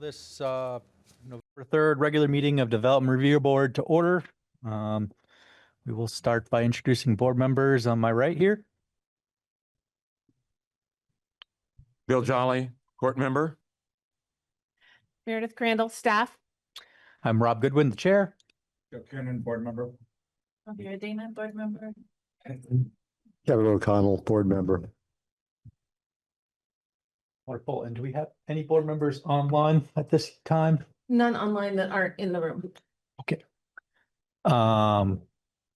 This November 3rd regular meeting of Development Review Board to order. We will start by introducing board members on my right here. Bill Jolly, court member. Meredith Crandall, staff. I'm Rob Goodwin, the chair. Joe Kiernan, board member. Vera Dana, board member. Kevin O'Connell, board member. Wonderful. And do we have any board members online at this time? None online that aren't in the room. Okay.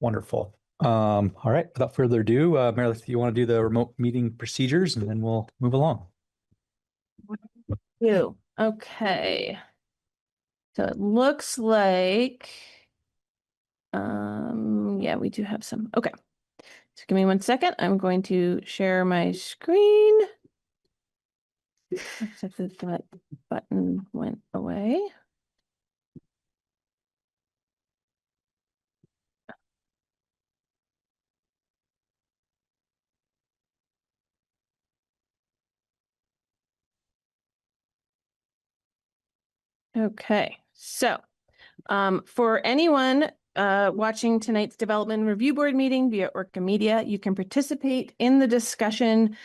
Wonderful. All right. Without further ado, Meredith, you want to do the remote meeting procedures and then we'll move along. Okay. So it looks like, yeah, we do have some. Okay. So give me 1 second. I'm going to share my screen. Except that button went away. Okay, so for anyone watching tonight's Development Review Board meeting via Orca Media, you can participate in the discussion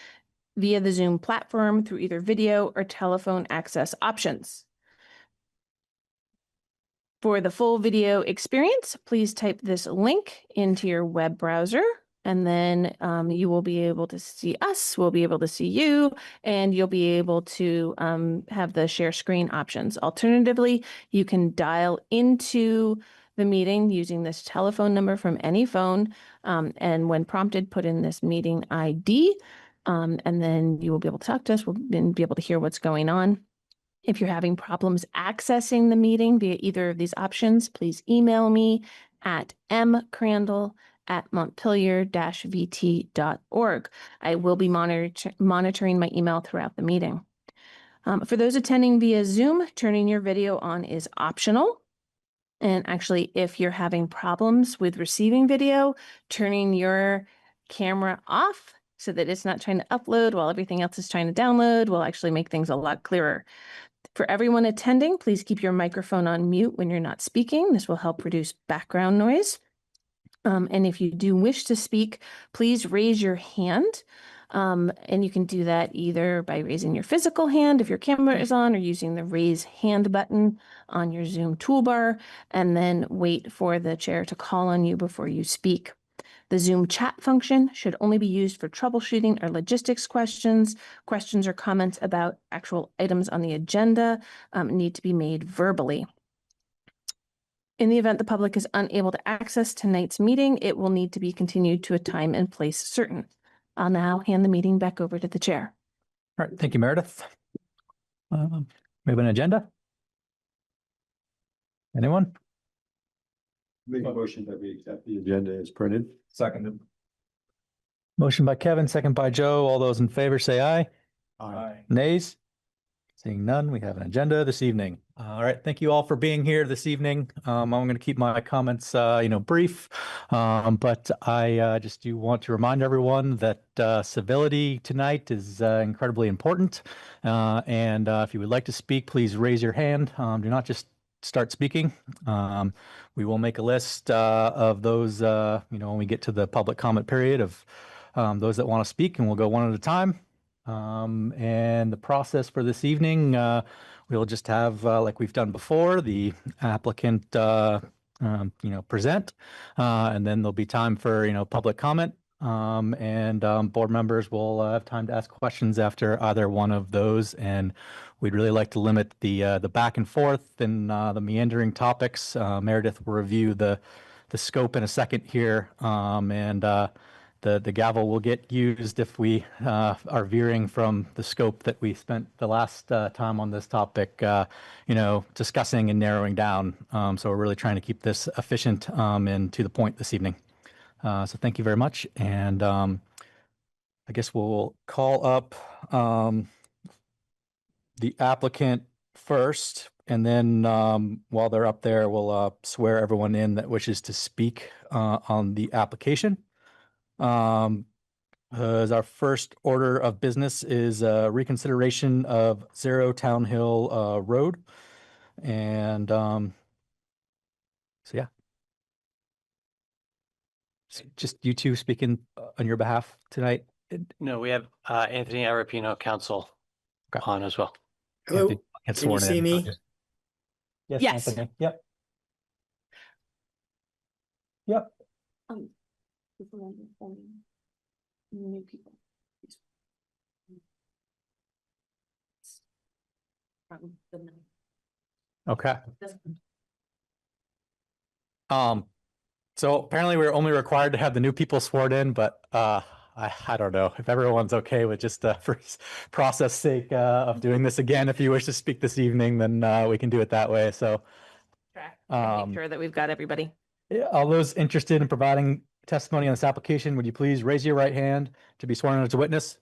via the Zoom platform through either video or telephone access options. For the full video experience, please type this link into your web browser, and then you will be able to see us, we'll be able to see you, and you'll be able to have the share screen options. Alternatively, you can dial into the meeting using this telephone number from any phone, and when prompted, put in this meeting ID, and then you will be able to talk to us. We'll be able to hear what's going on. If you're having problems accessing the meeting via either of these options, please email me at mcrandall@montpelier-vt.org. I will be monitoring my email throughout the meeting. For those attending via Zoom, turning your video on is optional. And actually, if you're having problems with receiving video, turning your camera off so that it's not trying to upload while everything else is trying to download will actually make things a lot clearer. For everyone attending, please keep your microphone on mute when you're not speaking. This will help reduce background noise. And if you do wish to speak, please raise your hand. And you can do that either by raising your physical hand if your camera is on, or using the raise hand button on your Zoom toolbar, and then wait for the chair to call on you before you speak. The Zoom chat function should only be used for troubleshooting or logistics questions. Questions or comments about actual items on the agenda need to be made verbally. In the event the public is unable to access tonight's meeting, it will need to be continued to a time and place certain. I'll now hand the meeting back over to the chair. All right. Thank you, Meredith. We have an agenda. Anyone? Make a motion that we accept the agenda as printed. Seconded. Motion by Kevin, second by Joe. All those in favor say aye. Aye. Nays? Seeing none, we have an agenda this evening. All right, thank you all for being here this evening. I'm going to keep my comments, brief, but I just do want to remind everyone that civility tonight is incredibly important. And if you would like to speak, please raise your hand. Do not just start speaking. We will make a list of those, when we get to the public comment period of those that want to speak, and we'll go one at a time. And the process for this evening, we'll just have, like we've done before, the applicant, present, and then there'll be time for, public comment. And board members will have time to ask questions after either one of those. And we'd really like to limit the back and forth and the meandering topics. Meredith will review the scope in a second here, and the gavel will get used if we are veering from the scope that we spent the last time on this topic, discussing and narrowing down. So we're really trying to keep this efficient and to the point this evening. So thank you very much. And I guess we'll call up the applicant first, and then while they're up there, we'll swear everyone in that wishes to speak on the application. As our first order of business is reconsideration of 0 Town Hill Road. And so, yeah. Just you two speaking on your behalf tonight. No, we have Anthony Arapino, counsel, Okay. on as well. Hello, Get can you sworn see in. me? Yes, Yes. Anthony. Yep. Yep. New people. Okay. So apparently we're only required to have the new people sworn in, but I don't know if everyone's okay with just for process sake of doing this again. If you wish to speak this evening, then we can do it that way. So Make sure that we've got everybody. yeah, all those interested in providing testimony on this application, would you please raise your right hand to be sworn in as a witness?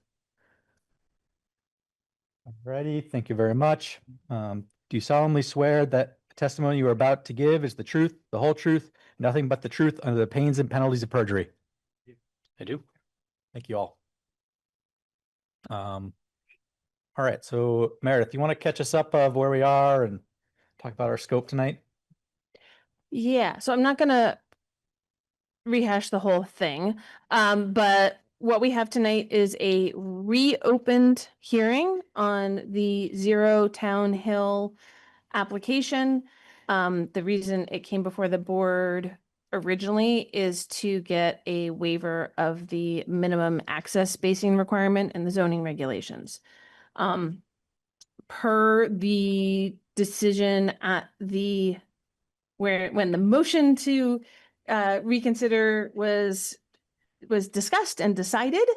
Alrighty, thank you very much. Do you solemnly swear that the testimony you are about to give is the truth, the whole truth, nothing but the truth under the pains and penalties of perjury? I do. Thank you all. All right, so Meredith, you want to catch us up of where we are and talk about our scope tonight? Yeah, so I'm not gonna rehash the whole thing, but what we have tonight is a reopened hearing on the 0 Town Hill application. The reason it came before the board originally is to get a waiver of the minimum access spacing requirement in the zoning regulations. Per the decision at the when the motion to reconsider was discussed and decided,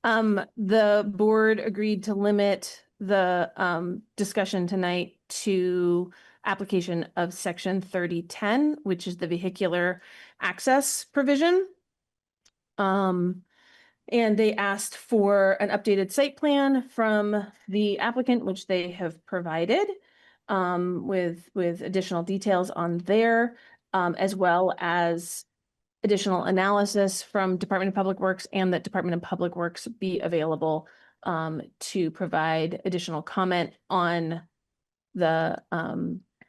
the board agreed to limit the discussion tonight to application of section 3010, which is the vehicular access provision. And they asked for an updated site plan from the applicant, which they have provided, with additional details on there, as well as additional analysis from Department of Public Works, and that Department of Public Works be available to provide additional comment on the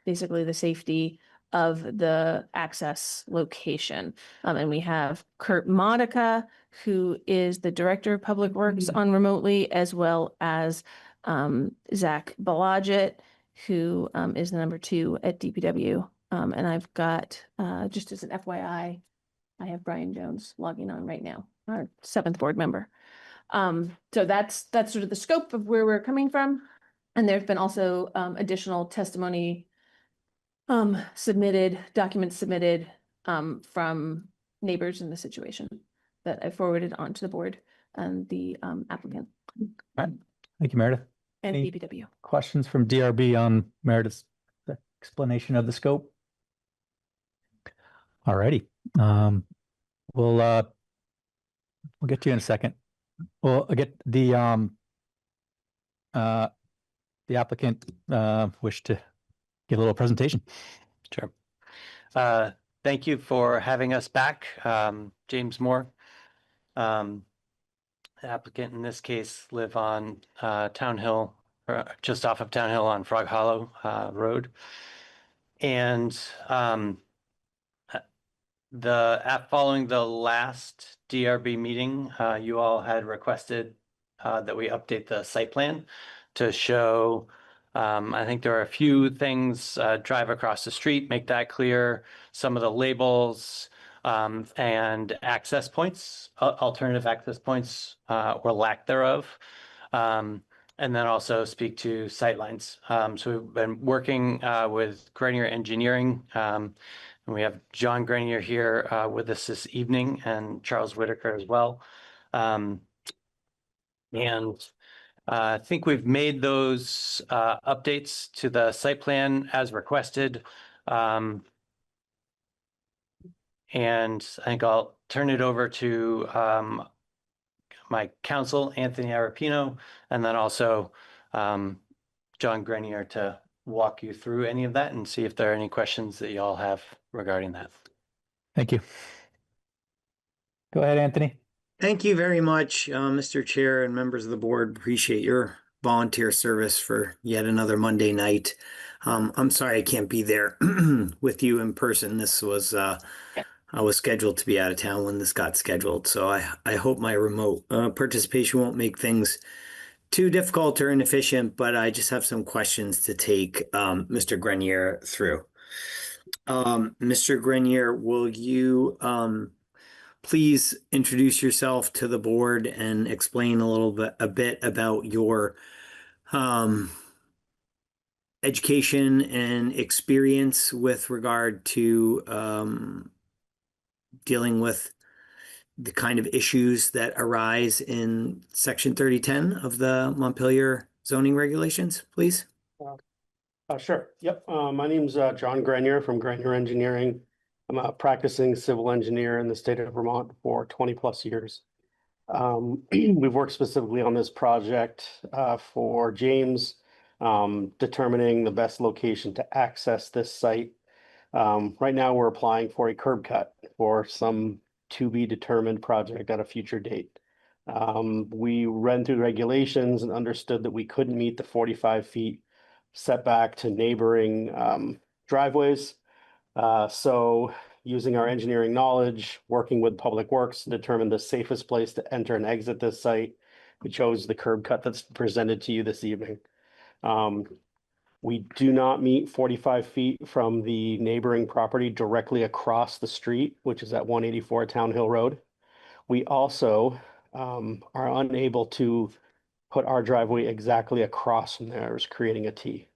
basically the safety of the access location. And we have Kurt Modica, who is the Director of Public Works on remotely, as well as Zach Balodget, who is the number 2 at DPW. And I've got, just as an FYI, I have Brian Jones logging on right now, our 7th board member. So that's sort of the scope of where we're coming from. And there's been also additional testimony documents submitted from neighbors in the situation that I forwarded on to the board and the applicant All right, thank you, Meredith. and Any DPW. questions from DRB on Meredith's explanation of the scope? All righty, we'll get to you in a second. We'll get the applicant wish to give a little presentation. Sure. Thank you for having us back. James Moore. The applicant in this case live on Town Hill, just off of Town Hill on Frog Hollow Road. And following the last DRB meeting, you all had requested that we update the site plan to show, I think there are a few things, drive across the street, make that clear, some of the labels, and access points, alternative access points, or lack thereof. And then also speak to sightlines. So we've been working with Grenier Engineering, and we have John Grenier here with us this evening, and Charles Whitaker as well. And I think we've made those updates to the site plan as requested. And I think I'll turn it over to my counsel, Anthony Arapino, and then also John Grenier to walk you through any of that and see if there are any questions that you all have regarding that. Thank you. Go ahead, Anthony. Thank you very much, Mr. Chair and members of the board. Appreciate your volunteer service for yet another Monday night. I'm sorry I can't be there with you in person. This was I was scheduled to be out of town when this got scheduled, so I hope my remote participation won't make things too difficult or inefficient, but I just have some questions to take Mr. Grenier through. Mr. Grenier, will you please introduce yourself to the board and explain a bit about your education and experience with regard to dealing with the kind of issues that arise in Section 3010 of the Montpelier zoning regulations, please? Sure. Yep. My name's John Grenier from Grenier Engineering. I'm a practicing civil engineer in the state of Vermont for 20 plus years. We've worked specifically on this project for James, determining the best location to access this site. Right now, we're applying for a curb cut for some to be determined project at a future date. We ran through the regulations and understood that we couldn't meet the 45 feet setback to neighboring driveways. So using our engineering knowledge, working with Public Works to determine the safest place to enter and exit this site, we chose the curb cut that's presented to you this evening. We do not meet 45 feet from the neighboring property directly across the street, which is at 184 Town Hill Road. We also are unable to put our driveway exactly across from theirs, creating a T.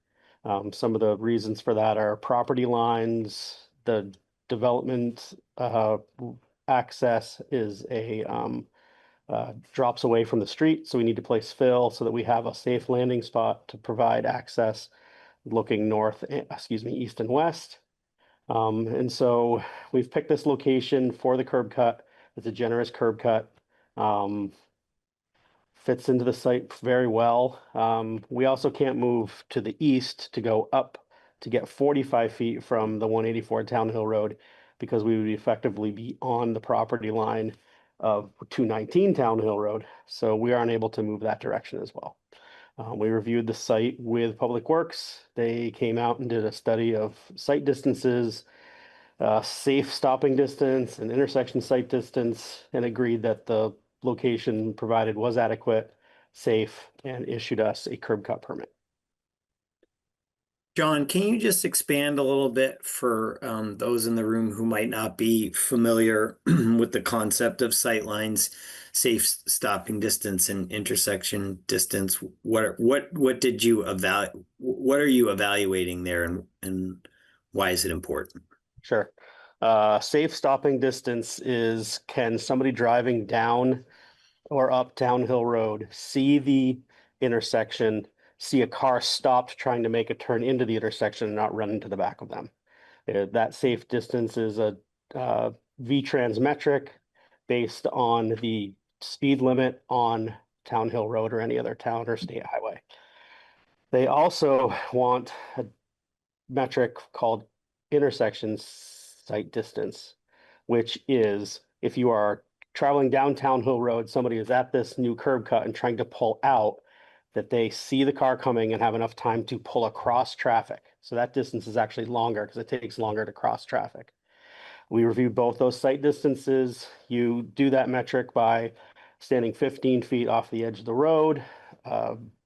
Some of the reasons for that are property lines, the development access is drops away from the street, so we need to place fill so that we have a safe landing spot to provide access looking north, east and west. And so we've picked this location for the curb cut. It's a generous curb cut. Fits into the site very well. We also can't move to the east to go up to get 45 feet from the 184 Town Hill Road because we would effectively be on the property line of 219 Town Hill Road. So we aren't able to move that direction as well. We reviewed the site with Public Works. They came out and did a study of site distances, safe stopping distance and intersection site distance, and agreed that the location provided was adequate, safe, and issued us a curb cut permit. John, can you just expand a little bit for those in the room who might not be familiar with the concept of sight lines, safe stopping distance, and intersection distance? What did you what are you evaluating there, and why is it important? Sure. Safe stopping distance is, can somebody driving down or up Town Hill Road see the intersection, see a car stopped trying to make a turn into the intersection and not run into the back of them? That safe distance is a V-Trans metric based on the speed limit on Town Hill Road or any other town or state highway. They also want a metric called intersection sight distance, which is if you are traveling down Town Hill Road, somebody is at this new curb cut and trying to pull out, that they see the car coming and have enough time to pull across traffic. So that distance is actually longer because it takes longer to cross traffic. We reviewed both those sight distances. You do that metric by standing 15 feet off the edge of the road,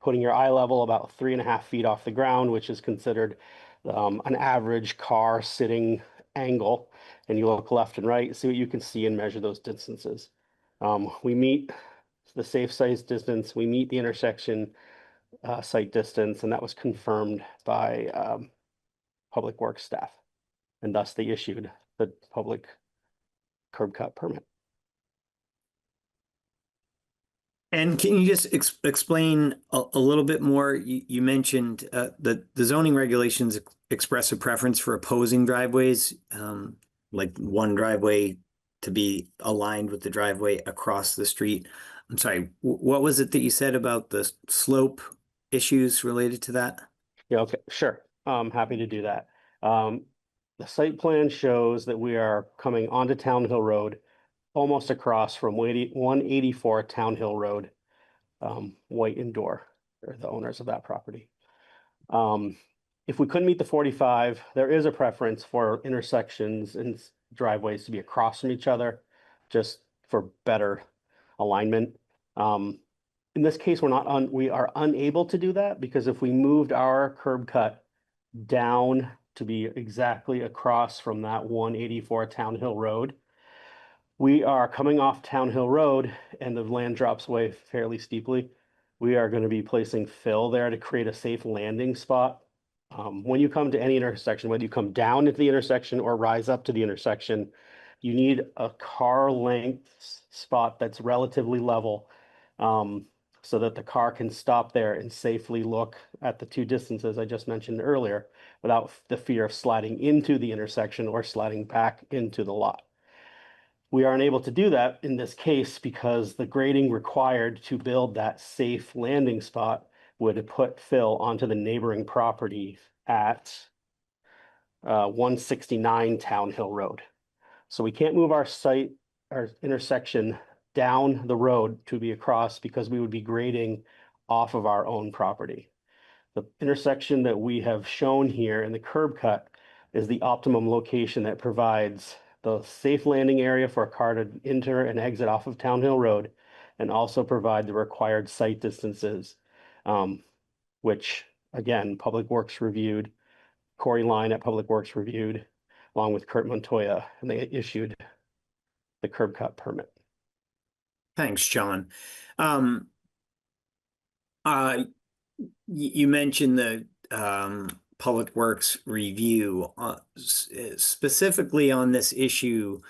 putting your eye level about 3.5 feet off the ground, which is considered an average car sitting angle, and you look left and right, see what you can see and measure those distances. We meet the safe sight distance, we meet the intersection sight distance, and that was confirmed by Public Works staff, and thus they issued the public curb cut permit. And can you just explain a little bit more? You mentioned the zoning regulations express a preference for opposing driveways, like one driveway to be aligned with the driveway across the street. I'm sorry, what was it that you said about the slope issues related to that? Yeah, okay, sure. I'm happy to do that. The site plan shows that we are coming onto Town Hill Road almost across from 184 Town Hill Road. White and Door are the owners of that property. If we couldn't meet the 45, there is a preference for intersections and driveways to be across from each other, just for better alignment. In this case, we are unable to do that because if we moved our curb cut down to be exactly across from that 184 Town Hill Road, we are coming off Town Hill Road and the land drops away fairly steeply. We are going to be placing fill there to create a safe landing spot. When you come to any intersection, whether you come down into the intersection or rise up to the intersection, you need a car length spot that's relatively level, so that the car can stop there and safely look at the two distances I just mentioned earlier without the fear of sliding into the intersection or sliding back into the lot. We are unable to do that in this case because the grading required to build that safe landing spot would put fill onto the neighboring property at 169 Town Hill Road. So we can't move our intersection down the road to be across because we would be grading off of our own property. The intersection that we have shown here in the curb cut is the optimum location that provides the safe landing area for a car to enter and exit off of Town Hill Road and also provide the required sight distances, which again, Public Works reviewed, Corey Line at Public Works reviewed, along with Kurt Montoya, and they issued the curb cut permit. Thanks, John. You mentioned the Public Works review. Specifically on this issue,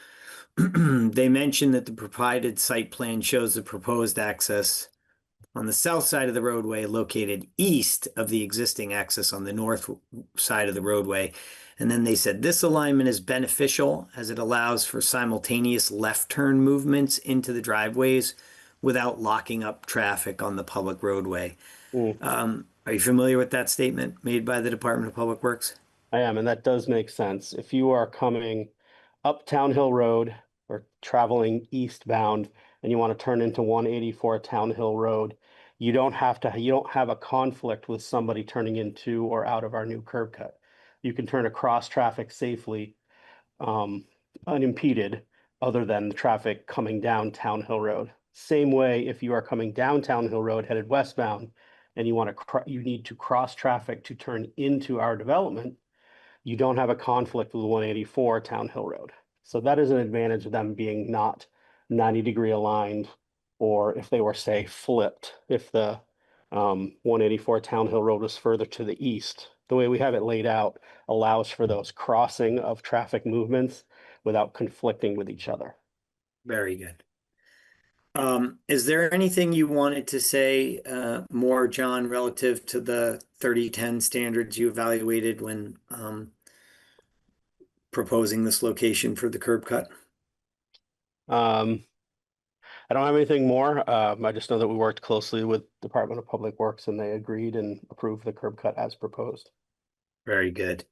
they mentioned that the provided site plan shows the proposed access on the south side of the roadway located east of the existing access on the north side of the roadway. And then they said this alignment is beneficial as it allows for simultaneous left turn movements into the driveways without locking up traffic on the public roadway. Are you familiar with that statement made by the Department of Public Works? I am, and that does make sense. If you are coming up Town Hill Road or traveling eastbound and you want to turn into 184 Town Hill Road, you don't have a conflict with somebody turning into or out of our new curb cut. You can turn across traffic safely, unimpeded, other than the traffic coming down Town Hill Road. Same way, if you are coming down Town Hill Road headed westbound and you need to cross traffic to turn into our development, you don't have a conflict with 184 Town Hill Road. So that is an advantage of them being not 90-degree aligned, or if they were, say, flipped, if the 184 Town Hill Road was further to the east. The way we have it laid out allows for those crossing of traffic movements without conflicting with each other. Very good. Is there anything you wanted to say more, John, relative to the 3010 standards you evaluated when proposing this location for the curb cut? I don't have anything more. I just know that we worked closely with Department of Public Works and they agreed and approved the curb cut as proposed. Very good.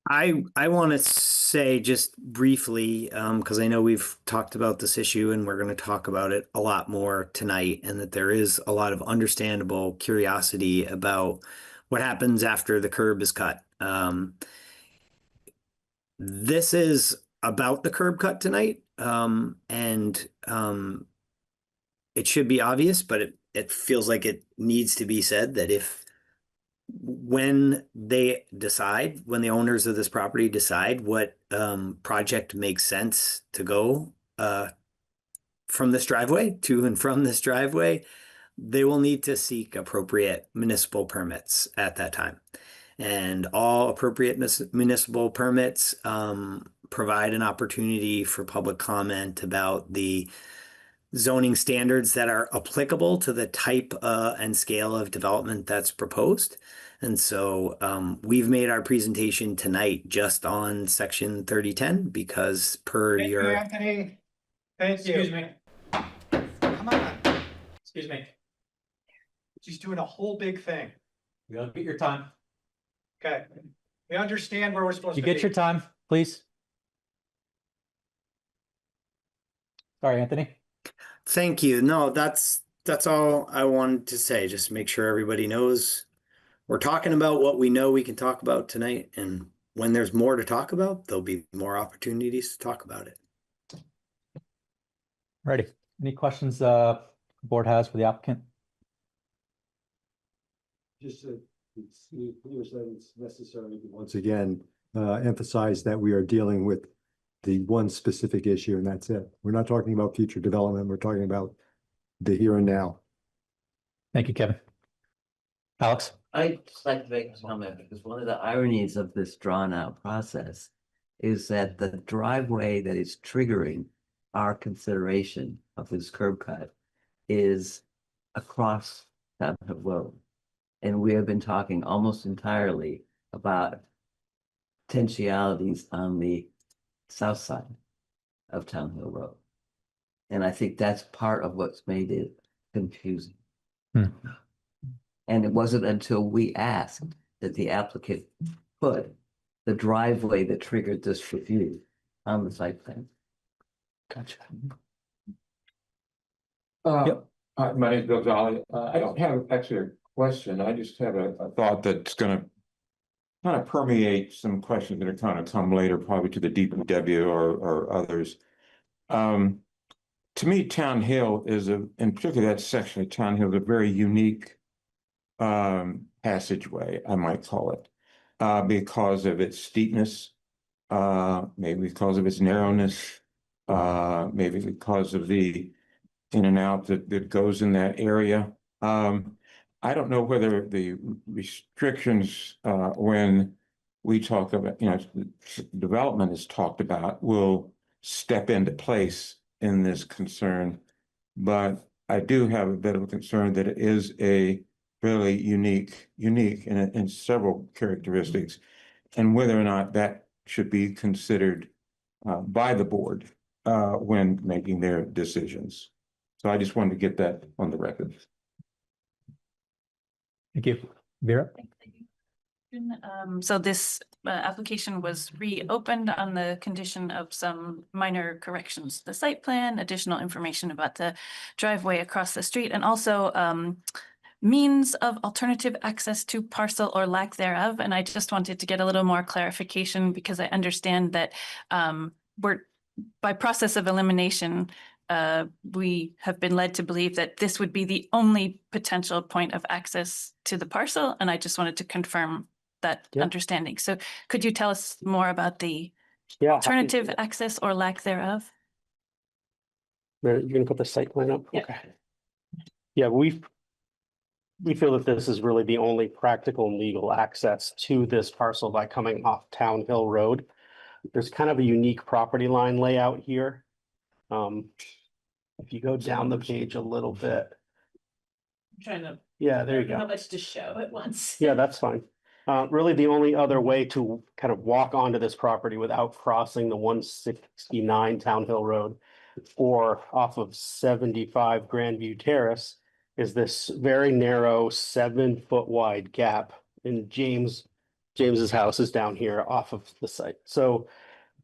I want to say just briefly, because I know we've talked about this issue and we're going to talk about it a lot more tonight, and that there is a lot of understandable curiosity about what happens after the curb is cut. This is about the curb cut tonight, and it should be obvious, but it feels like it needs to be said that when the owners of this property decide what project makes sense to go from this driveway to and from this driveway, they will need to seek appropriate municipal permits at that time. And all appropriate municipal permits provide an opportunity for public comment about the zoning standards that are applicable to the type and scale of development that's proposed. And so we've made our presentation tonight just on section 3010 because per Thank you, your... Anthony. Thank you. Excuse me. Come on. Excuse me. She's doing a whole big thing. You gotta get your time. Okay. We understand where we're supposed You to be. get your time, please. Sorry, Anthony. Thank you. No, that's all I wanted to say. Just make sure everybody knows we're talking about what we know we can talk about tonight. And when there's more to talk about, there'll be more opportunities to talk about it. Ready. Any questions board has for the applicant? Just it's clear that it's necessary to once again emphasize that we are dealing with the one specific issue, and that's it. We're not talking about future development. We're talking about the here and now. Thank you, Kevin. Alex? I'd just like to make a comment because one of the ironies of this drawn out process is that the driveway that is triggering our consideration of this curb cut is across Town Hill Road. And we have been talking almost entirely about potentialities on the south side of Town Hill Road. And I think that's part of what's made it confusing. And it wasn't until we asked that the applicant put the driveway that triggered this review on the site plan. Gotcha. Yep. My name is Bill Jolly. I don't have actually a question. I just have a thought that's gonna kind of permeate some questions that are kind of come later, probably to the DPW or others. To me, Town Hill is in particular that section of Town Hill is a very unique passageway, I might call it, because of its steepness, maybe because of its narrowness, maybe because of the in and out that goes in that area. I don't know whether the restrictions, when we talk about, development is talked about, will step into place in this concern, but I do have a bit of a concern that it is a really unique in several characteristics, and whether or not that should be considered by the board when making their decisions. So I just wanted to get that on the record. Thank you. Vera? So this application was reopened on the condition of some minor corrections to the site plan, additional information about the driveway across the street, and also means of alternative access to parcel or lack thereof. And I just wanted to get a little more clarification because I understand that we're by process of elimination, we have been led to believe that this would be the only potential point of access to the parcel. And I just wanted to confirm that understanding. So could you tell us more about the alternative access or lack thereof? You're gonna put the site plan up? Yeah. Okay. Yeah, we feel that this is really the only practical and legal access to this parcel by coming off Town Hill Road. There's kind of a unique property line layout here. If you go down the page a little bit. I'm trying to. Yeah, there you go. How much to show at once? Yeah, that's fine. Really, the only other way to kind of walk onto this property without crossing the 169 Town Hill Road or off of 75 Grandview Terrace is this very narrow 7-foot wide gap. And James's house is down here off of the site. So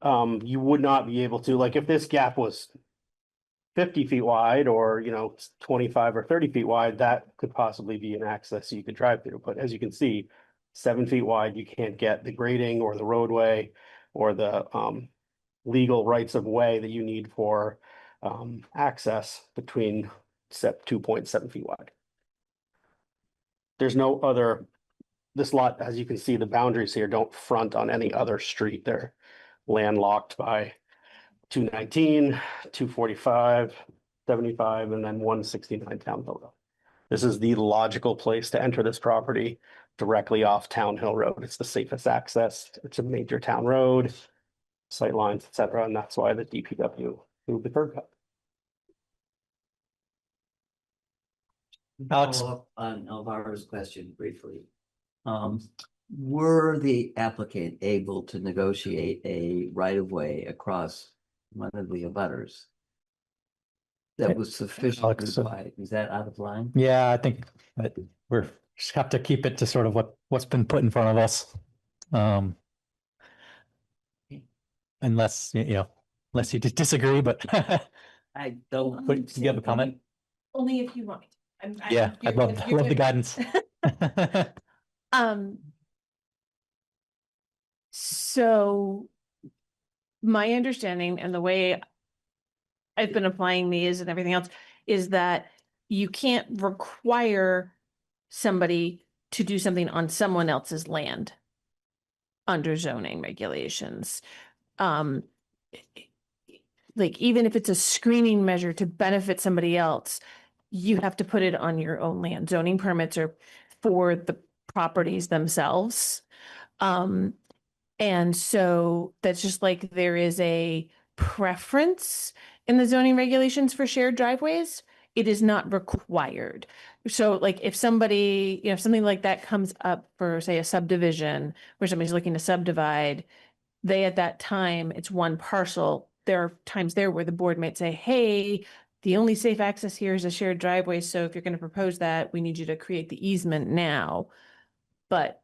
you would not be able to, like, if this gap was 50 feet wide or 25 or 30 feet wide, that could possibly be an access you could drive through. But as you can see, 7 feet wide, you can't get the grading or the roadway or the legal rights of way that you need for access between 2.7 feet wide. There's no other, this lot, as you can see, the boundaries here don't front on any other street. They're landlocked by 219, 245, 75, and then 169 Town Hill Road. This is the logical place to enter this property directly off Town Hill Road. It's the safest access. It's a major town road, sight lines, etc. And that's why the DPW moved the curb cut. Alex? Follow up on Alvaro's question briefly. Were the applicant able to negotiate a right-of-way across one of the abutters that was sufficiently wide? Is that out of line? Yeah, I think that we're just have to keep it to sort of what's been put in front of us. Unless, unless you disagree, but I don't. But do you have a comment? Only if you want me to. Yeah, I'd love the guidance. Um. So my understanding and the way I've been applying these and everything else is that you can't require somebody to do something on someone else's land under zoning regulations. Like even if it's a screening measure to benefit somebody else, you have to put it on your own land. Zoning permits are for the properties themselves. And so that's just like there is a preference in the zoning regulations for shared driveways. It is not required. So like if somebody, if something like that comes up for, say, a subdivision where somebody's looking to subdivide, they at that time, it's one parcel. There are times there where the board might say, hey, the only safe access here is a shared driveway. So if you're going to propose that, we need you to create the easement now. But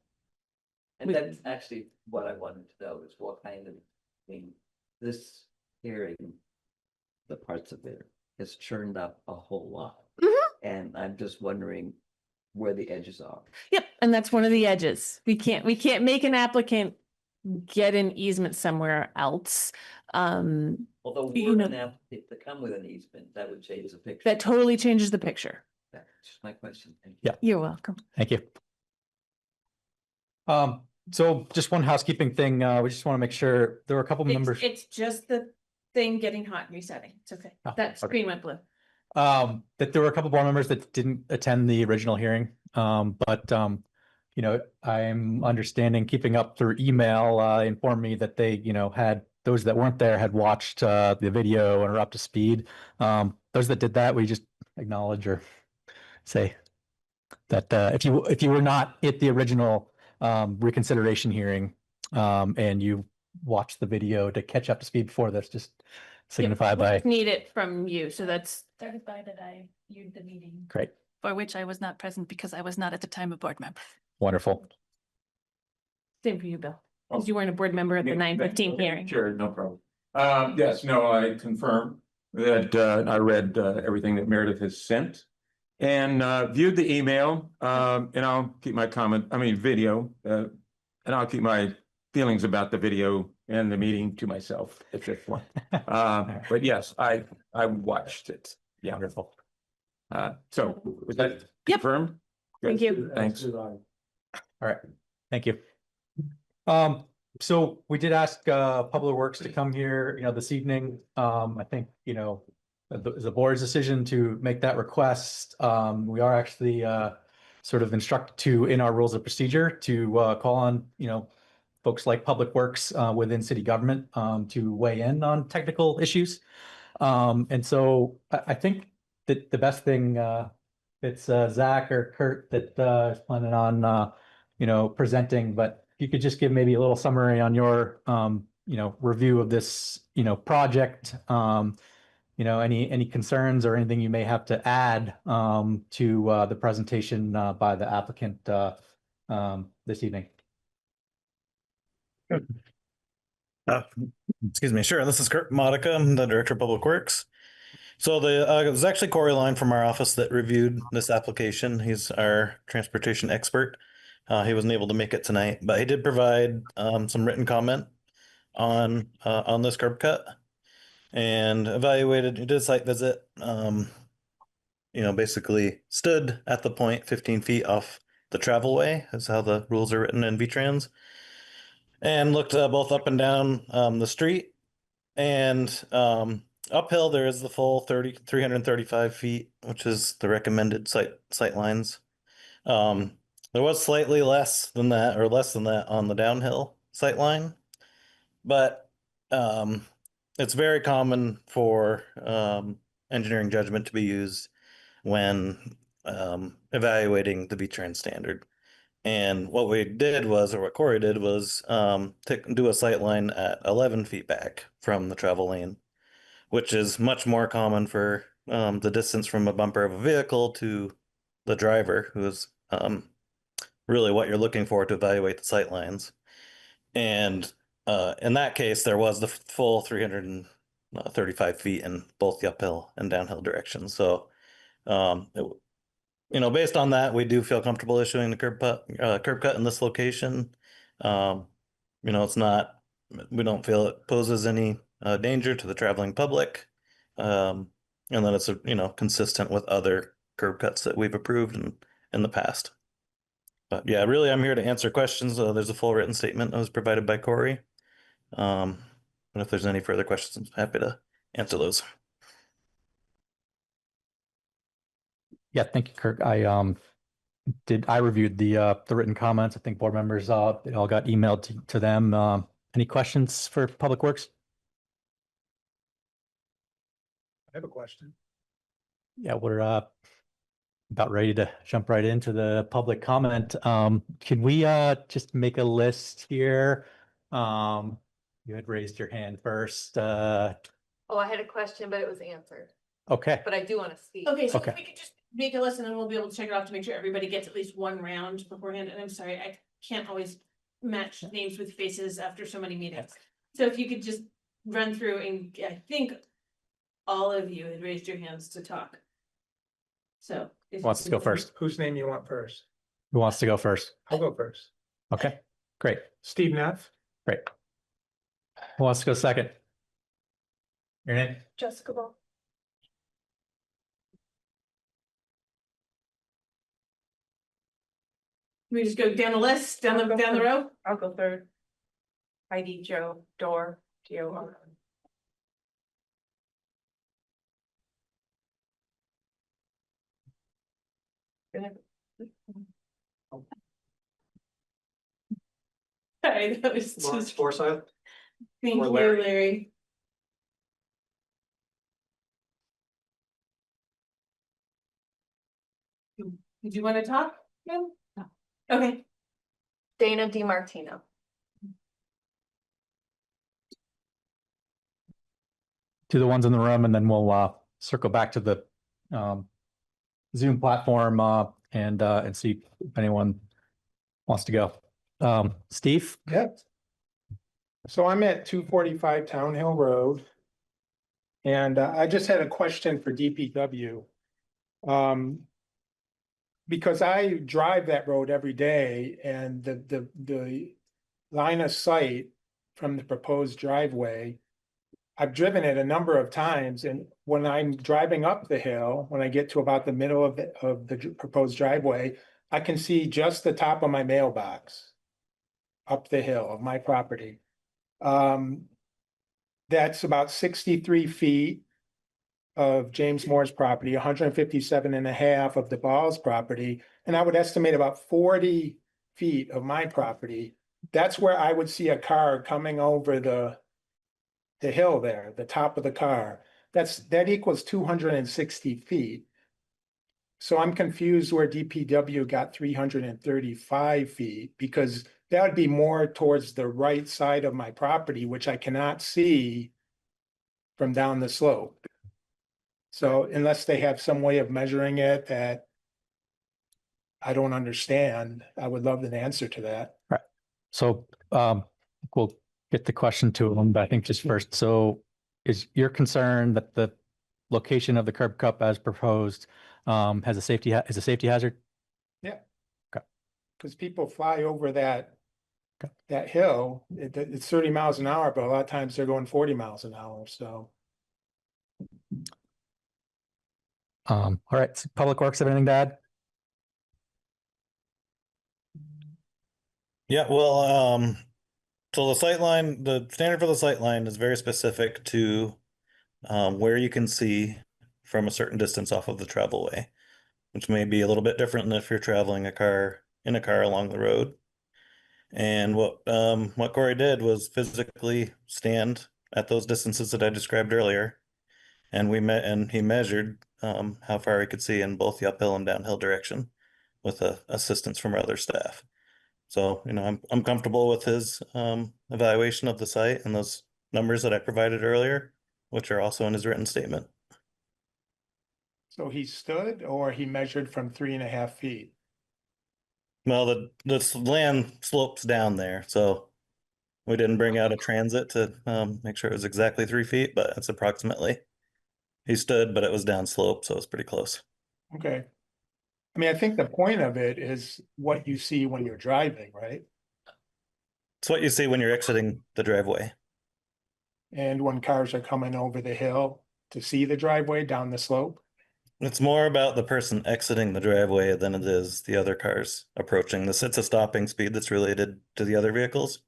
And that's actually what I wanted to know is what kind of thing this hearing, the parts of it, has churned up a whole lot. And I'm just wondering where the edges are. yep, and that's one of the edges. We can't make an applicant get an easement somewhere else. Although You we're know- an applicant to come with an easement, that would change the picture. That totally changes the picture. That's just my question. Thank you. Yeah. You're welcome. Thank you. So just one housekeeping thing, we just want to make sure there were a couple members. It's just the thing getting hot and resetting. It's okay. Oh, That okay. screen went blue. That there were a couple board members that didn't attend the original hearing. But I'm understanding, keeping up through email, informed me that they, had those that weren't there had watched the video and are up to speed. Those that did that, we just acknowledge or say that if you were not at the original reconsideration hearing and you watched the video to catch up to speed before this, just signify by. Need it from you. So that's Certify that I viewed the meeting, Great, for which I was not present because I was not at the time a board member. wonderful. same for you, Bill. Because you weren't a board member at the 9:15 hearing. Sure, no problem. Yes, no, I confirm that I read everything that Meredith has sent and viewed the email, and I'll keep my video, and I'll keep my feelings about the video and the meeting to myself at this point. But yes, I watched it. Yeah. Wonderful. So was that Yep. confirmed? Thank you. Thanks. All right, thank you. So we did ask Public Works to come here, this evening. I think, the board's decision to make that request. We are actually sort of instructed to, in our rules of procedure, to call on, folks like Public Works within city government to weigh in on technical issues. And so I think that the best thing, it's Zach or Kurt that is planning on, presenting, but if you could just give maybe a little summary on your, review of this, project, any concerns or anything you may have to add to the presentation by the applicant this evening. Excuse me. Sure. This is Kurt Modica. I'm the Director of Public Works. So it was actually Corey Line from our office that reviewed this application. He's our transportation expert. He wasn't able to make it tonight, but he did provide some written comment on this curb cut and evaluated. He did a site visit. Basically stood at the point 15 feet off the travelway, is how the rules are written in VTrans, and looked both up and down the street, and uphill there is the full 335 feet, which is the recommended sight lines. There was slightly less than that on the downhill sight line, but it's very common for engineering judgment to be used when evaluating the VTrans standard. And what we did was, or what Corey did was, do a sight line at 11 feet back from the travel lane, which is much more common for the distance from a bumper of a vehicle to the driver, who is really what you're looking for to evaluate the sight lines. And in that case, there was the full 35 feet in both the uphill and downhill directions. So, based on that, we do feel comfortable issuing the curb cut in this location. It's not, we don't feel it poses any danger to the traveling public. And then it's, consistent with other curb cuts that we've approved in the past. But yeah, really, I'm here to answer questions. There's a full written statement that was provided by Corey. And if there's any further questions, I'm happy to answer those. Yeah, thank you, Kirk. I reviewed the written comments. I think board members, it all got emailed to them. Any questions for Public Works? I have a question. Yeah, we're about ready to jump right into the public comment. Can we just make a list here? You had raised your hand first. Oh, I had a question, but it was answered, Okay, but I do want to speak. Okay, so Okay. if we could just make a list and then we'll be able to check it off to make sure everybody gets at least one round beforehand. And I'm sorry, I can't always match names with faces after so many meetings. So if you could just run through, and I think all of you had raised your hands to talk. So. who wants to go first? Whose name you want first? Who wants to go first? I'll go first. Okay, great, Steve Neff. great. Who wants to go second? Your name? Jessica Ball. We just go down the list, down the row? I'll go third. Heidi Joe Door, G-O-R. Sorry, that was Lawrence just, Forsyth. thank or you, Larry. Larry. Did you want to talk? No? Okay, Dana DiMartino. To the ones in the room, and then we'll circle back to the Zoom platform and see if anyone wants to go. Steve? Yep. So I'm at 245 Town Hill Road. And I just had a question for DPW. Because I drive that road every day, and the line of sight from the proposed driveway, I've driven it a number of times, and when I'm driving up the hill, when I get to about the middle of the proposed driveway, I can see just the top of my mailbox up the hill of my property. That's about 63 feet of James Moore's property, 157 and a half of the Ball's property, and I would estimate about 40 feet of my property. That's where I would see a car coming over the hill there, the top of the car. That equals 260 feet. So I'm confused where DPW got 335 feet, because that would be more towards the right side of my property, which I cannot see from down the slope. So unless they have some way of measuring it that I don't understand, I would love an answer to that. Right. So we'll get the question to them, but I think just first, so is your concern that the location of the curb cut as proposed is a safety hazard? Yeah. Okay. Because people fly over that hill, it's 30 miles an hour, but a lot of times they're going 40 miles an hour, so. All right, so Public Works, have anything to add? Yeah, well, so the standard for the sight line is very specific to where you can see from a certain distance off of the travel way, which may be a little bit different than if you're traveling in a car along the road. And what Corey did was physically stand at those distances that I described earlier. And he measured how far he could see in both the uphill and downhill direction with assistance from our other staff. So, I'm comfortable with his evaluation of the site and those numbers that I provided earlier, which are also in his written statement. So he stood, or he measured from 3.5 feet? Well, the land slopes down there, so We didn't bring out a transit to make sure it was exactly 3 feet, but it's approximately. He stood, but it was down slope, so it's pretty close. Okay. I mean, I think the point of it is what you see when you're driving, right? It's what you see when you're exiting the driveway. And when cars are coming over the hill to see the driveway down the slope. It's more about the person exiting the driveway than it is the other cars approaching this. It's a stopping speed that's related to the other vehicles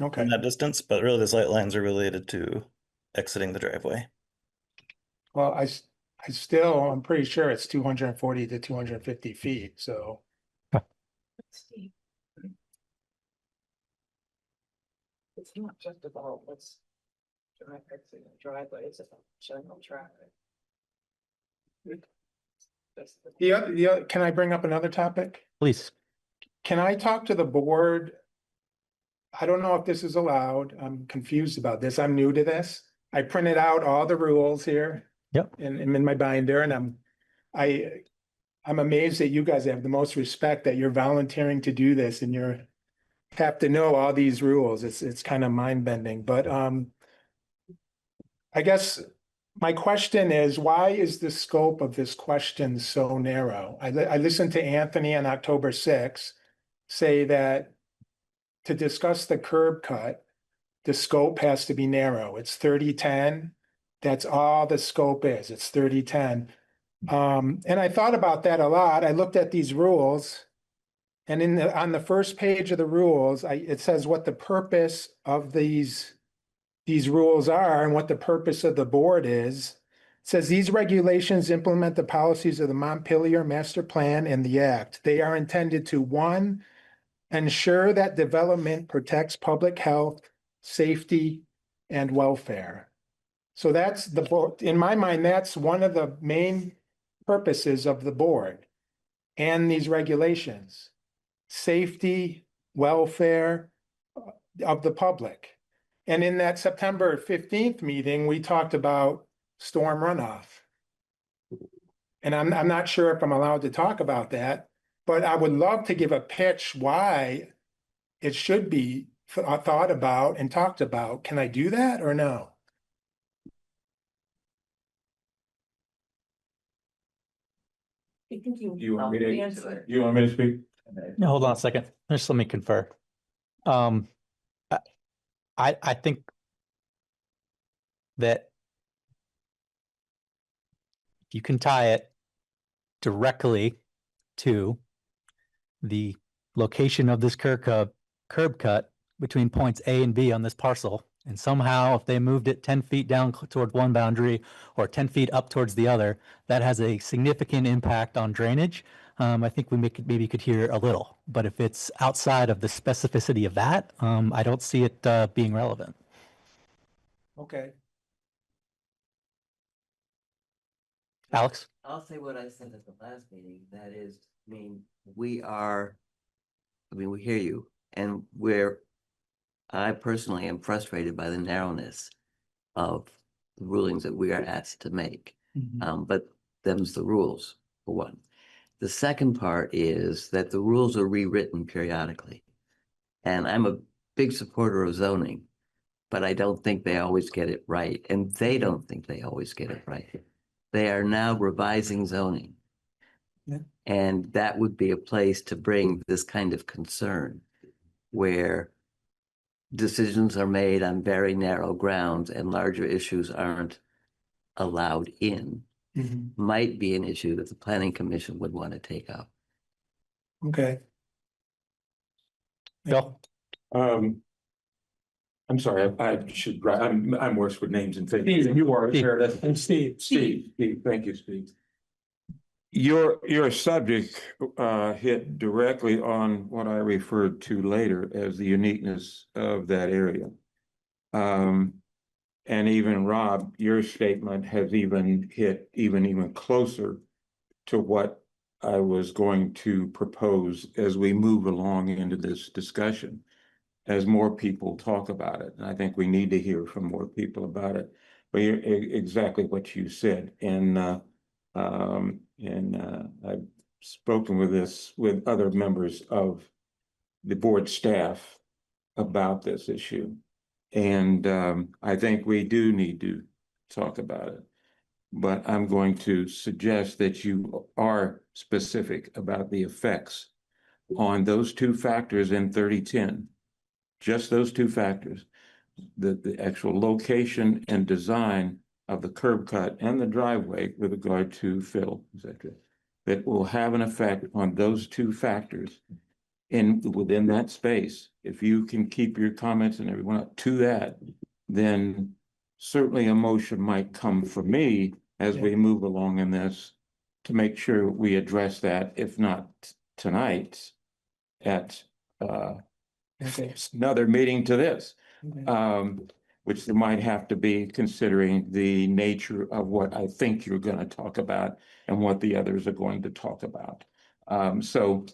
Okay. in that distance, but really the sight lines are related to exiting the driveway. Well, I'm pretty sure it's 240 to 250 feet, so. It's not just about what's driveway, it's about general traffic. Can I bring up another topic? Please. Can I talk to the board? I don't know if this is allowed. I'm confused about this. I'm new to this. I printed out all the rules here. Yep. And I'm in my binder, and I'm amazed that you guys have the most respect that you're volunteering to do this and you're have to know all these rules. It's kind of mind bending, but I guess my question is, why is the scope of this question so narrow? I listened to Anthony on October 6th say that to discuss the curb cut, the scope has to be narrow. It's 30-10. That's all the scope is. It's 30-10. And I thought about that a lot. I looked at these rules, and on the first page of the rules, it says what the purpose of these rules are and what the purpose of the board is. It says these regulations implement the policies of the Montpelier Master Plan and the Act. They are intended to, one, ensure that development protects public health, safety, and welfare. So that's in my mind, that's one of the main purposes of the board and these regulations. Safety, welfare of the public. And in that September 15th meeting, we talked about storm runoff. And I'm not sure if I'm allowed to talk about that, but I would love to give a pitch why it should be thought about and talked about. Can I do that or no? You want me to speak? No, hold on a second. Just let me confer. I think that you can tie it directly to the location of this curb cut between points A and B on this parcel. And somehow if they moved it 10 feet down toward one boundary or 10 feet up towards the other, that has a significant impact on drainage. I think we maybe could hear a little, but if it's outside of the specificity of that, I don't see it being relevant. Okay. Alex? I'll say what I said at the last meeting, that is, we hear you, and I personally am frustrated by the narrowness of the rulings that we are asked to make. But them's the rules, for one. The second part is that the rules are rewritten periodically. And I'm a big supporter of zoning, but I don't think they always get it right. And they don't think they always get it right. They are now revising zoning. Yeah. And that would be a place to bring this kind of concern where decisions are made on very narrow grounds and larger issues aren't allowed in. Might be an issue that the planning commission would want to take up. Okay. Bill? I'm sorry, I'm worse with names and things. You are. And Steve. Steve, thank you, Steve. Your subject hit directly on what I referred to later as the uniqueness of that area. And even Rob, your statement has even hit even closer to what I was going to propose as we move along into this discussion, as more people talk about it. And I think we need to hear from more people about it. But you're exactly what you said. And I've spoken with other members of the board staff about this issue. And I think we do need to talk about it. But I'm going to suggest that you are specific about the effects on those two factors in 3010. Just those two factors, the actual location and design of the curb cut and the driveway with regard to fill, etc., that will have an effect on those two factors within that space. If you can keep your comments and everyone up to that, then certainly a motion might come from me as we move along in this to make sure we address that, if not tonight, at another meeting to this, which there might have to be considering the nature of what I think you're going to talk about and what the others are going to talk about. So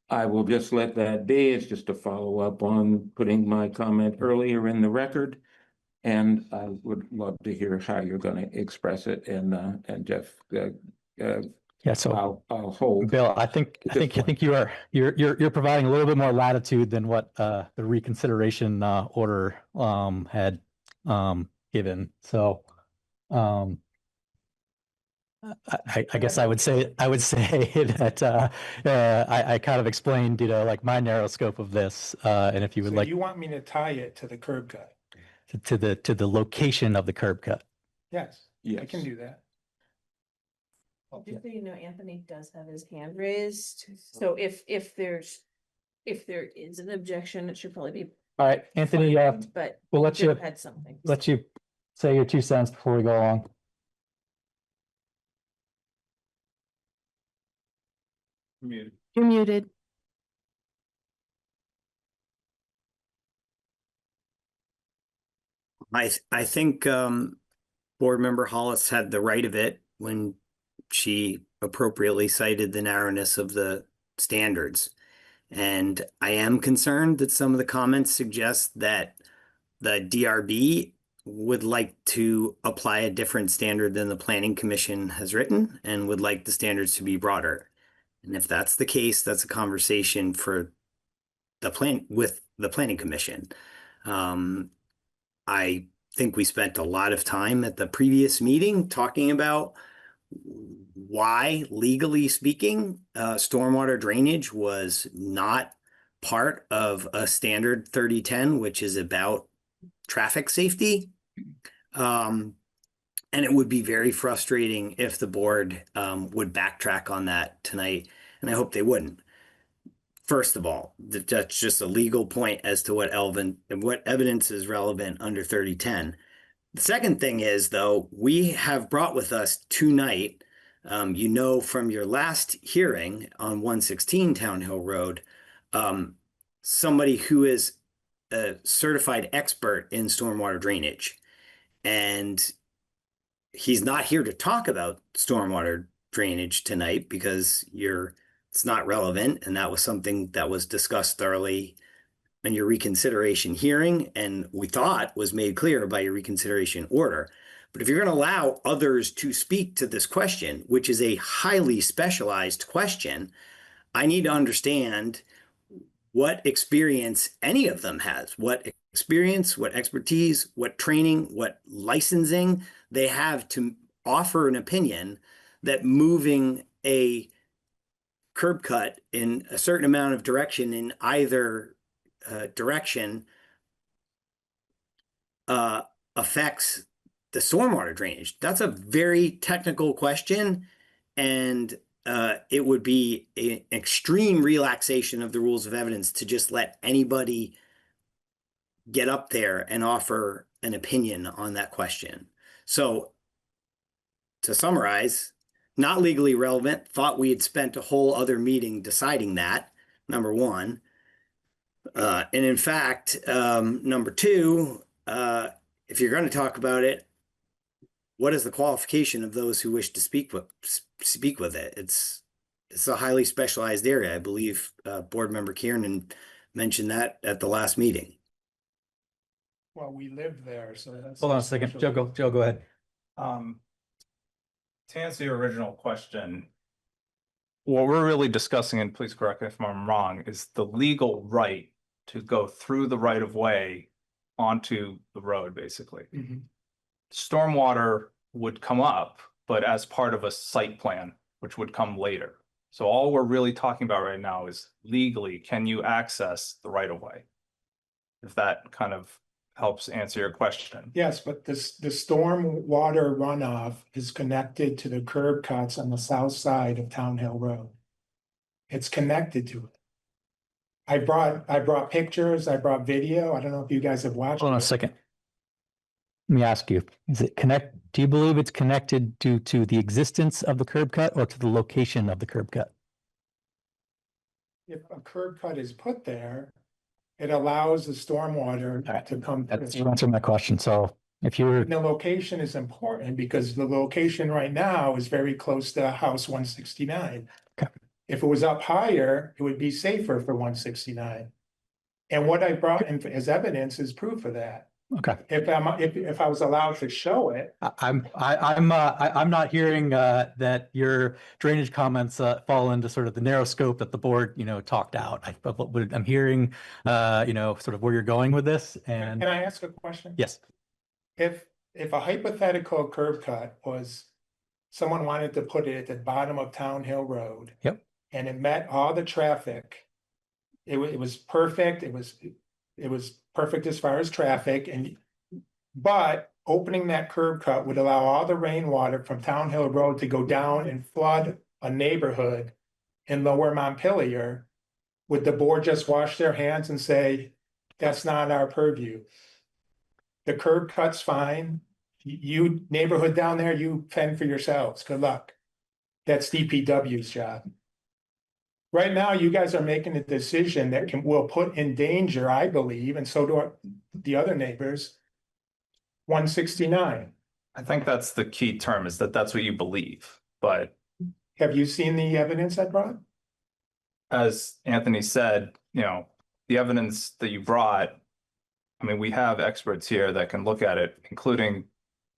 I will just let that be. It's just a follow up on putting my comment earlier in the record. And I would love to hear how you're going to express it. And Jeff, Yeah, so I'll hold. Bill, I think you're providing a little bit more latitude than what the reconsideration order had given. So I guess I would say that I kind of explained, like my narrow scope of this, and if you would So like you want me to tie it to the curb cut? to the location of the curb cut. Yes, I Yes. can do that. Just so you know, Anthony does have his hand raised, so if there is an objection, it should probably be. All right, Anthony, But we'll let you had something. say your 2 cents before we go along. You're muted. I think Board Member Hollis had the right of it when she appropriately cited the narrowness of the standards. And I am concerned that some of the comments suggest that the DRB would like to apply a different standard than the Planning Commission has written and would like the standards to be broader. And if that's the case, that's a conversation for with the Planning Commission. I think we spent a lot of time at the previous meeting talking about why, legally speaking, stormwater drainage was not part of a standard 3010, which is about traffic safety. And it would be very frustrating if the board would backtrack on that tonight, and I hope they wouldn't. First of all, that's just a legal point as to what evidence is relevant under 3010. The second thing is, though, we have brought with us tonight, from your last hearing on 116 Town Hill Road, somebody who is a certified expert in stormwater drainage. And he's not here to talk about stormwater drainage tonight because it's not relevant. And that was something that was discussed thoroughly in your reconsideration hearing, and we thought was made clear by your reconsideration order. But if you're going to allow others to speak to this question, which is a highly specialized question, I need to understand what experience any of them has, what experience, what expertise, what training, what licensing they have to offer an opinion that moving a curb cut in a certain amount of direction in either direction affects the stormwater drainage. That's a very technical question, and it would be an extreme relaxation of the rules of evidence to just let anybody get up there and offer an opinion on that question. So to summarize, not legally relevant, thought we had spent a whole other meeting deciding that, number one. And in fact, number two, if you're going to talk about it, what is the qualification of those who wish to speak with it? It's a highly specialized area. I believe Board Member Kiernan mentioned that at the last meeting. Well, we live there, so that's. Hold on a second, Joe, go ahead. To answer your original question, what we're really discussing, and please correct me if I'm wrong, is the legal right to go through the right of way onto the road, basically. Mhm. Stormwater would come up, but as part of a site plan, which would come later. So all we're really talking about right now is legally, can you access the right of way? If that kind of helps answer your question. Yes, but the storm water runoff is connected to the curb cuts on the south side of Town Hill Road. It's connected to it. I brought pictures, I brought video. I don't know if you guys have watched. Hold on a it. second. Let me ask you, do you believe it's connected due to the existence of the curb cut or to the location of the curb cut? If a curb cut is put there, it allows the stormwater All right. to come. That's through. you answered my question. So if you were, And the location is important because the location right now is very close to House 169. Okay. If it was up higher, it would be safer for 169. And what I brought in as evidence is proof of that. okay. If I was allowed to show it, I'm not hearing that your drainage comments fall into sort of the narrow scope that the board, talked out. I'm hearing, sort of where you're going with this. And can I ask a question? yes, If a hypothetical curb cut was, someone wanted to put it at the bottom of Town Hill Road. Yep. And it met all the traffic. It was perfect. It was perfect as far as traffic but opening that curb cut would allow all the rainwater from Town Hill Road to go down and flood a neighborhood in Lower Montpelier. Would the board just wash their hands and say, that's not our purview? The curb cut's fine. You neighborhood down there, you fend for yourselves. Good luck. That's DPW's job. Right now, you guys are making a decision that will put in danger, I believe, and so do the other neighbors, 169. I think that's the key term, is that that's what you believe. But Have you seen the evidence I brought? as Anthony said, the evidence that you brought, I mean, we have experts here that can look at it, including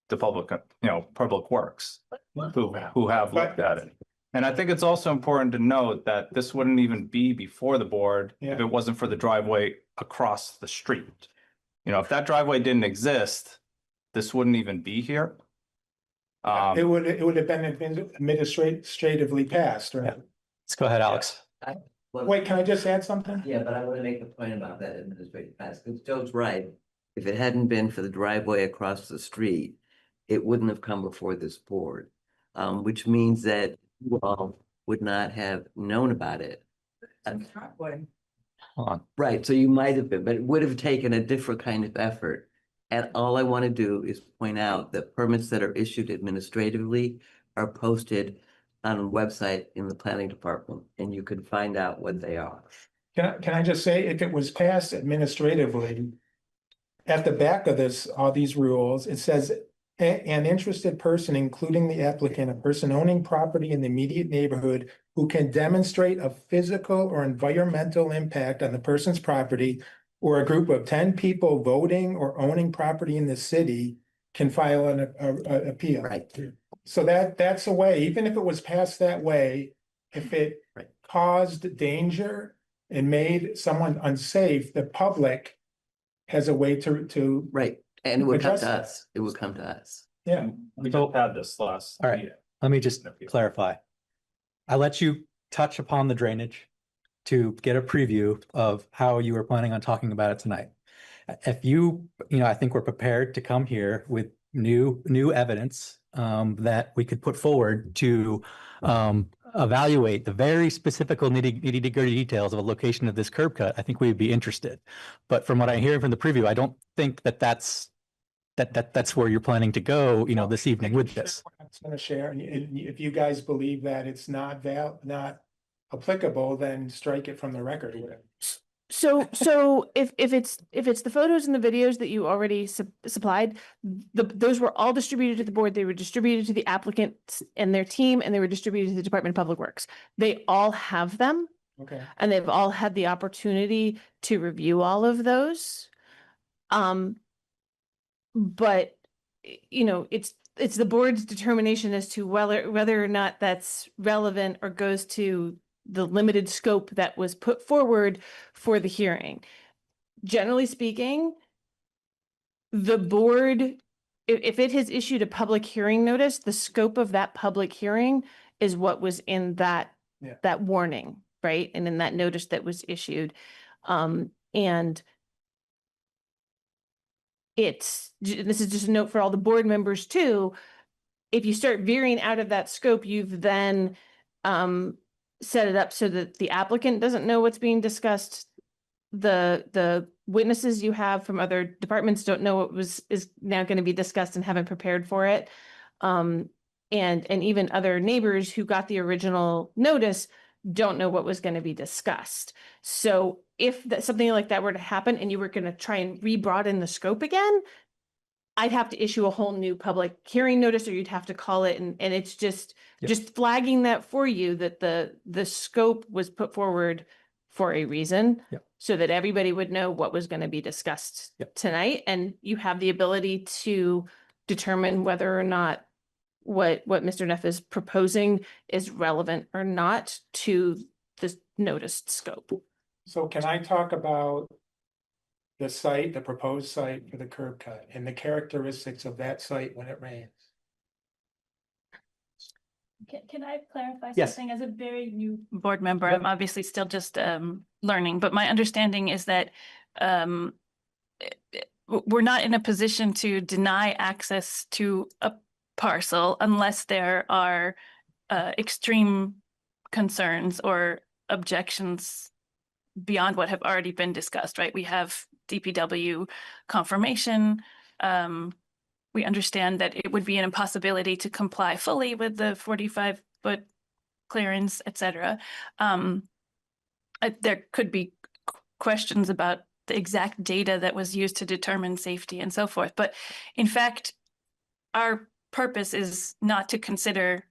the public works, who have looked at it. And I think it's also important to note that this wouldn't even be before the board if it wasn't for the driveway across the street. If that driveway didn't exist, this wouldn't even be here. It would have been administratively passed, right? Yeah. Let's go ahead, Alex. Wait, can I just add something? Yeah, but I want to make a point about that administrative pass, because Joe's right. If it hadn't been for the driveway across the street, it wouldn't have come before this board, which means that you all would not have known about it. Driveway. Hold on. Right, so you might have been, but it would have taken a different kind of effort. And all I want to do is point out that permits that are issued administratively are posted on a website in the planning department, and you can find out what they are. Can I just say, if it was passed administratively, at the back of all these rules, it says, an interested person, including the applicant, a person owning property in the immediate neighborhood who can demonstrate a physical or environmental impact on the person's property, or a group of 10 people voting or owning property in the city, can file an appeal. Right. So that's a way, even if it was passed that way, if it caused danger and made someone unsafe, the public has a way to. Right, and it would come address to it. us. It would come to us. Yeah. We just had this last. All right. meeting. Let me just clarify. I let you touch upon the drainage to get a preview of how you were planning on talking about it tonight. If I think we're prepared to come here with new evidence that we could put forward to evaluate the very specific nitty-gritty details of a location of this curb cut. I think we'd be interested. But from what I'm hearing from the preview, I don't think that's where you're planning to go, this evening with this. I'm going to share, and if you guys believe that it's not applicable, then strike it from the record. So if it's the photos and the videos that you already supplied, those were all distributed to the board. They were distributed to the applicants and their team, and they were distributed to the Department of Public Works. They all have them. Okay. And they've all had the opportunity to review all of those. But it's the board's determination as to whether or not that's relevant or goes to the limited scope that was put forward for the hearing. generally speaking, the board, if it has issued a public hearing notice, the scope of that public hearing is what was in that, Yeah. that warning, right? And in that notice that was issued. And this is just a note for all the board members too. If you start veering out of that scope, you've then set it up so that the applicant doesn't know what's being discussed. The witnesses you have from other departments don't know what is now going to be discussed and haven't prepared for it. And even other neighbors who got the original notice don't know what was going to be discussed. So if something like that were to happen and you were going to try and re-broaden the scope again, I'd have to issue a whole new public hearing notice, or you'd have to call it, and it's just flagging that for you, that the scope was put forward for a reason. Yep. So that everybody would know what was going to be discussed tonight, and you have the ability to determine whether or not what Mr. Neff is proposing is relevant or not to the noticed scope. So can I talk about the site, the proposed site for the curb cut and the characteristics of that site when it rains? Can I clarify Yes. something? As a very new board member, I'm obviously still just learning, but my understanding is that we're not in a position to deny access to a parcel unless there are extreme concerns or objections beyond what have already been discussed, right? We have DPW confirmation. We understand that it would be an impossibility to comply fully with the 45-foot clearance, et cetera. There could be questions about the exact data that was used to determine safety and so forth. But in fact, our purpose is not to consider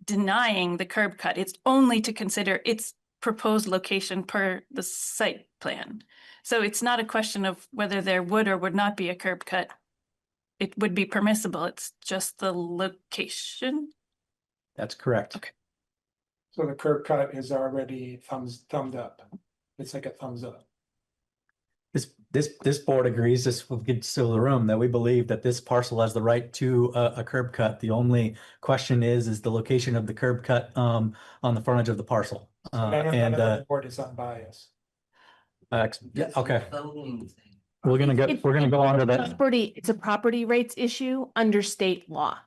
denying the curb cut. It's only to consider its proposed location per the site plan. So it's not a question of whether there would or would not be a curb cut. It would be permissible. It's just the location. That's correct. Okay. So the curb cut is already thumbed up. It's like a thumbs up. This board agrees, this will get to the room, that we believe that this parcel has the right to a curb cut. The only question is the location of the curb cut on the frontage of the parcel. None of the board is unbiased. Yeah, okay. We're gonna go on to that. It's a property rights issue under state law.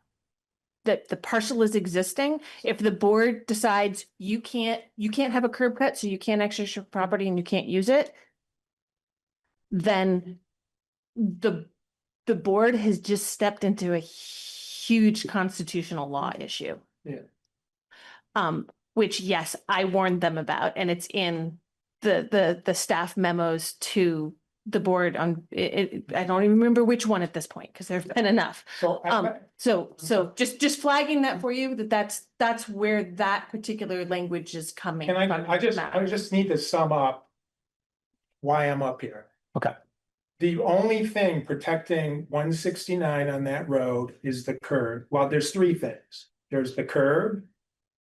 That the parcel is existing. If the board decides you can't have a curb cut, so you can't access your property and you can't use it, then the board has just stepped into a huge constitutional law issue. Yeah. Which, yes, I warned them about, and it's in the staff memos to the board on it. I don't even remember which one at this point because there've been enough. So just flagging that for you, that's where that particular language is coming from. I just need to sum up why I'm up here. Okay. The only thing protecting 169 on that road is the curb. Well, there's three things. There's the curb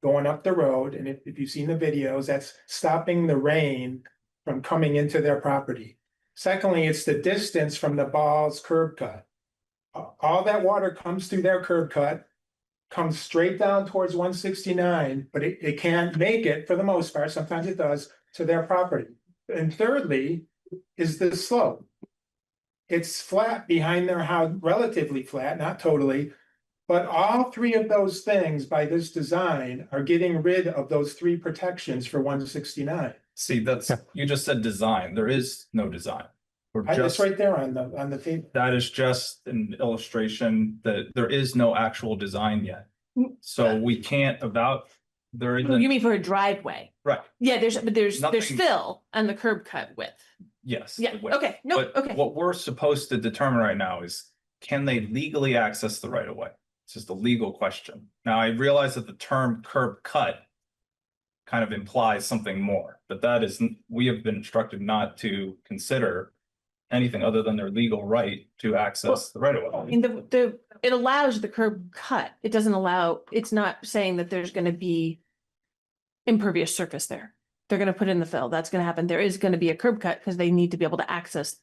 going up the road, and if you've seen the videos, that's stopping the rain from coming into their property. Secondly, it's the distance from the Ball's curb cut. All that water comes through their curb cut, comes straight down towards 169, but it can't make it, for the most part, sometimes it does, to their property. And thirdly is the slope. It's flat behind their house, relatively flat, not totally, but all three of those things by this design are getting rid of those three protections for 169. See, you just said design. There is no design. It's right there on the table. That is just an illustration that there is no actual design yet. So we can't there isn't. You mean for a driveway? Right. Yeah, there's Nothing. fill on the curb cut width. Yes. Yeah, the width. okay, no, But okay. what we're supposed to determine right now is, can they legally access the right of way? It's just a legal question. Now, I realize that the term curb cut kind of implies something more, but we have been instructed not to consider anything other than their legal right to access the right of way. I mean, it allows the curb cut. It doesn't allow, it's not saying that there's going to be impervious surface there. they're gonna put in the fill. That's gonna happen. There is gonna be a curb cut because they need to be able to access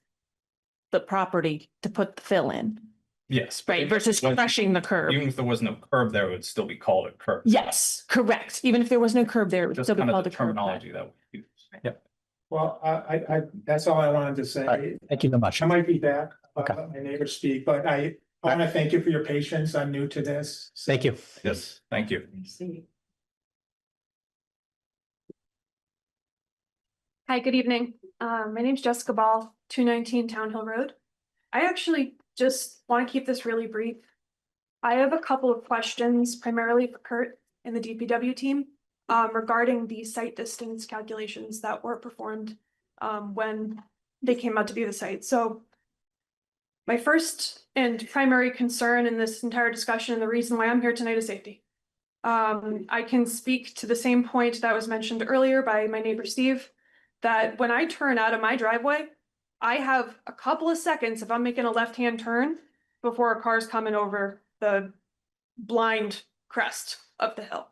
the property to put the fill in, Yes. but right? even Versus if there was- crushing the curb. Even if there was no curb there, it would still be called a curb. Yes, correct. Even if there was no curb there, it would Just still be kind of called the a curb cut. terminology that we use. Yep. Well, that's all I wanted to say. right. Thank you so much. I might be back, Okay. let my neighbors speak, but I want to thank you for your patience. I'm new to this. so- Thank you. Yes, thank you. Hi, good evening. My name's Jessica Ball, 219 Town Hill Road. I actually just want to keep this really brief. I have a couple of questions primarily for Kurt and the DPW team regarding the site distance calculations that were performed when they came out to view the site. So my first and primary concern in this entire discussion, and the reason why I'm here tonight, is safety. I can speak to the same point that was mentioned earlier by my neighbor Steve, that when I turn out of my driveway, I have a couple of seconds if I'm making a left-hand turn before a car's coming over the blind crest of the hill.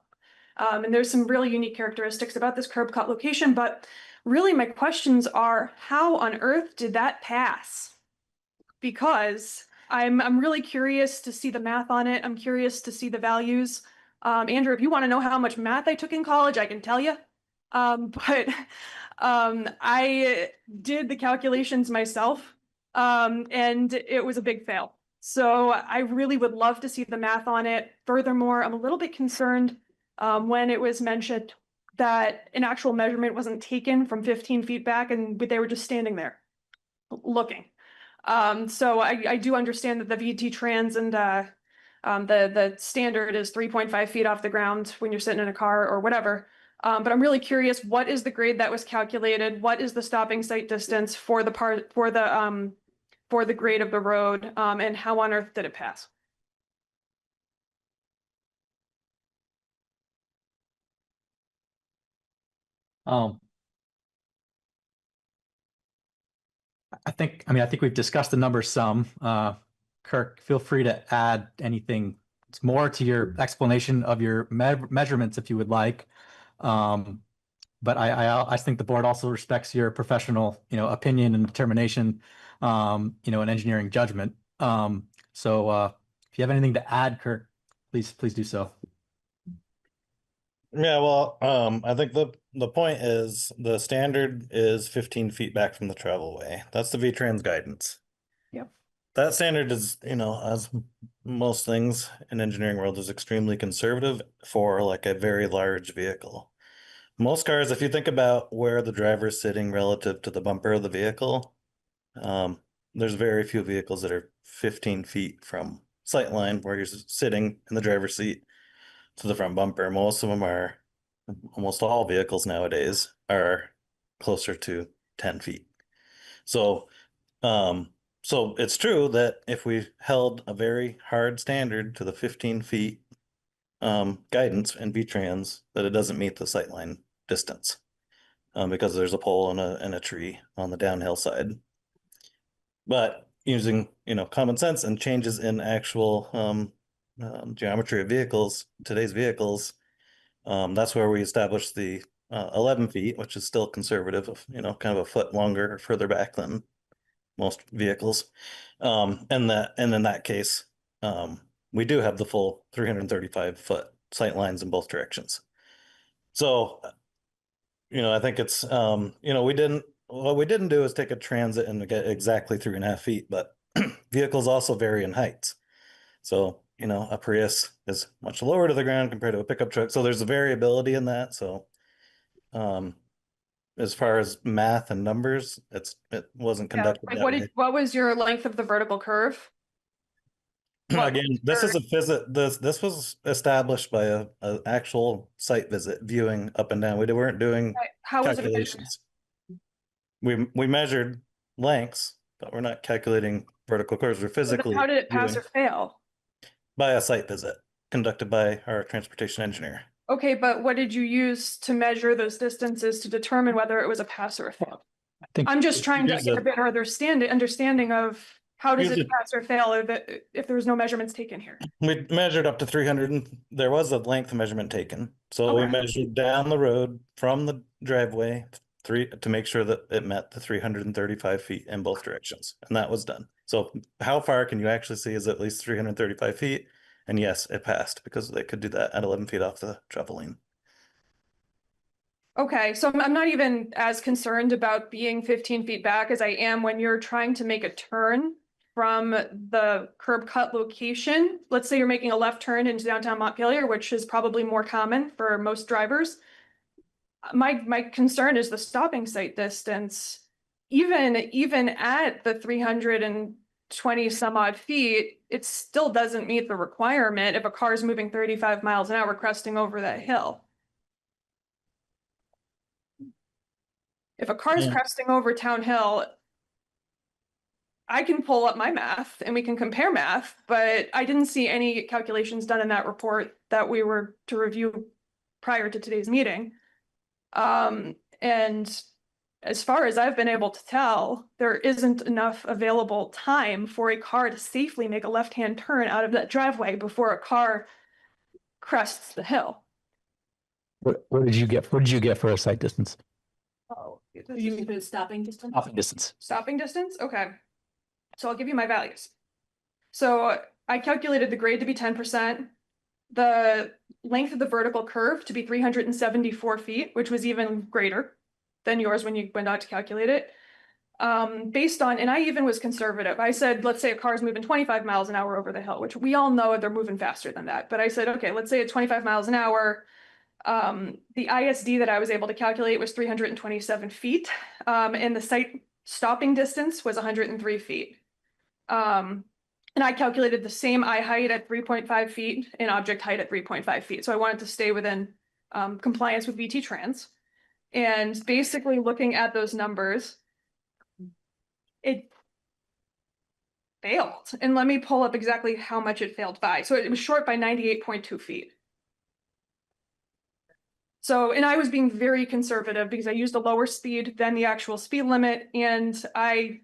And there's some really unique characteristics about this curb cut location, but really my questions are, how on earth did that pass? Because I'm really curious to see the math on it. I'm curious to see the values. Andrew, if you want to know how much math I took in college, I can tell you. But I did the calculations myself, and it was a big fail. So I really would love to see the math on it. Furthermore, I'm a little bit concerned when it was mentioned that an actual measurement wasn't taken from 15 feet back and they were just standing there looking. So I do understand that the VT trans and the standard is 3.5 feet off the ground when you're sitting in a car or whatever. But I'm really curious, what is the grade that was calculated? What is the stopping site distance for the grade of the road? And how on earth did it pass? I think we've discussed the numbers some. Kirk, feel free to add anything more to your explanation of your measurements if you would like. But I think the board also respects your professional, opinion and determination, and engineering judgment. So if you have anything to add, Kirk, please do so. Yeah, well, I think the point is the standard is 15 feet back from the travel way. That's the VTrans guidance. Yep. That standard is, as most things in engineering world, is extremely conservative for like a very large vehicle. Most cars, if you think about where the driver's sitting relative to the bumper of the vehicle, there's very few vehicles that are 15 feet from sight line where you're sitting in the driver's seat to the front bumper. Most of them are, almost all vehicles nowadays are closer to 10 feet. So, so it's true that if we held a very hard standard to the 15 feet guidance in VTrans, that it doesn't meet the sightline distance because there's a pole and a tree on the downhill side. But using common sense and changes in actual geometry of vehicles, today's vehicles, that's where we established the 11 feet, which is still conservative, kind of a foot longer or further back than most vehicles. And in that case, we do have the full 335 foot sight lines in both directions. So, I think it's, what we didn't do is take a transit and get exactly 3.5 feet, but vehicles also vary in heights. So, a Prius is much lower to the ground compared to a pickup truck. So there's a variability in that. So, as far as math and numbers, it wasn't conducted. Like what was your length of the vertical curve? Again, this is a visit. This was established by a actual site visit, viewing up and down. We weren't doing How was it measured? calculations. We measured lengths, but we're not calculating vertical curves. We're physically. How did it pass or fail? By a site visit conducted by our transportation engineer. Okay, but what did you use to measure those distances to determine whether it was a pass or a fail? I'm just trying to get a better understanding of how does it pass or fail if there was no measurements taken here. We measured up to 300 and there was a length measurement taken. So we measured down the road from driveway to make sure that it met the 335 feet in both directions, and that was done. So how far can you actually see is at least 335 feet? And yes, it passed because they could do that at 11 feet off the travel lane. Okay, so I'm not even as concerned about being 15 feet back as I am when you're trying to make a turn from the curb cut location. Let's say you're making a left turn into downtown Montpelier, which is probably more common for most drivers. My concern is the stopping site distance. Even at the 320 some odd feet, it still doesn't meet the requirement if a car is moving 35 miles an hour cresting over that hill. If a car is Yeah. cresting over Town Hill, I can pull up my math and we can compare math, but I didn't see any calculations done in that report that we were to review prior to today's meeting. And as far as I've been able to tell, there isn't enough available time for a car to safely make a left-hand turn out of that driveway before a car crests the hill. What did you get? What did you get for a sight distance? Oh, You mean the stopping distance? Stopping distance. stopping distance? Okay. So I'll give you my values. So I calculated the grade to be 10%, the length of the vertical curve to be 374 feet, which was even greater than yours when you went out to calculate it. Based on, and I even was conservative. I said, let's say a car is moving 25 miles an hour over the hill, which we all know they're moving faster than that. But I said, okay, let's say at 25 miles an hour, the ISD that I was able to calculate was 327 feet, and the site stopping distance was 103 feet. And I calculated the same eye height at 3.5 feet and object height at 3.5 feet. So I wanted to stay within compliance with VT Trans. And basically looking at those numbers, it failed. And let me pull up exactly how much it failed by. So it was short by 98.2 feet. So, and I was being very conservative because I used a lower speed than the actual speed limit, and I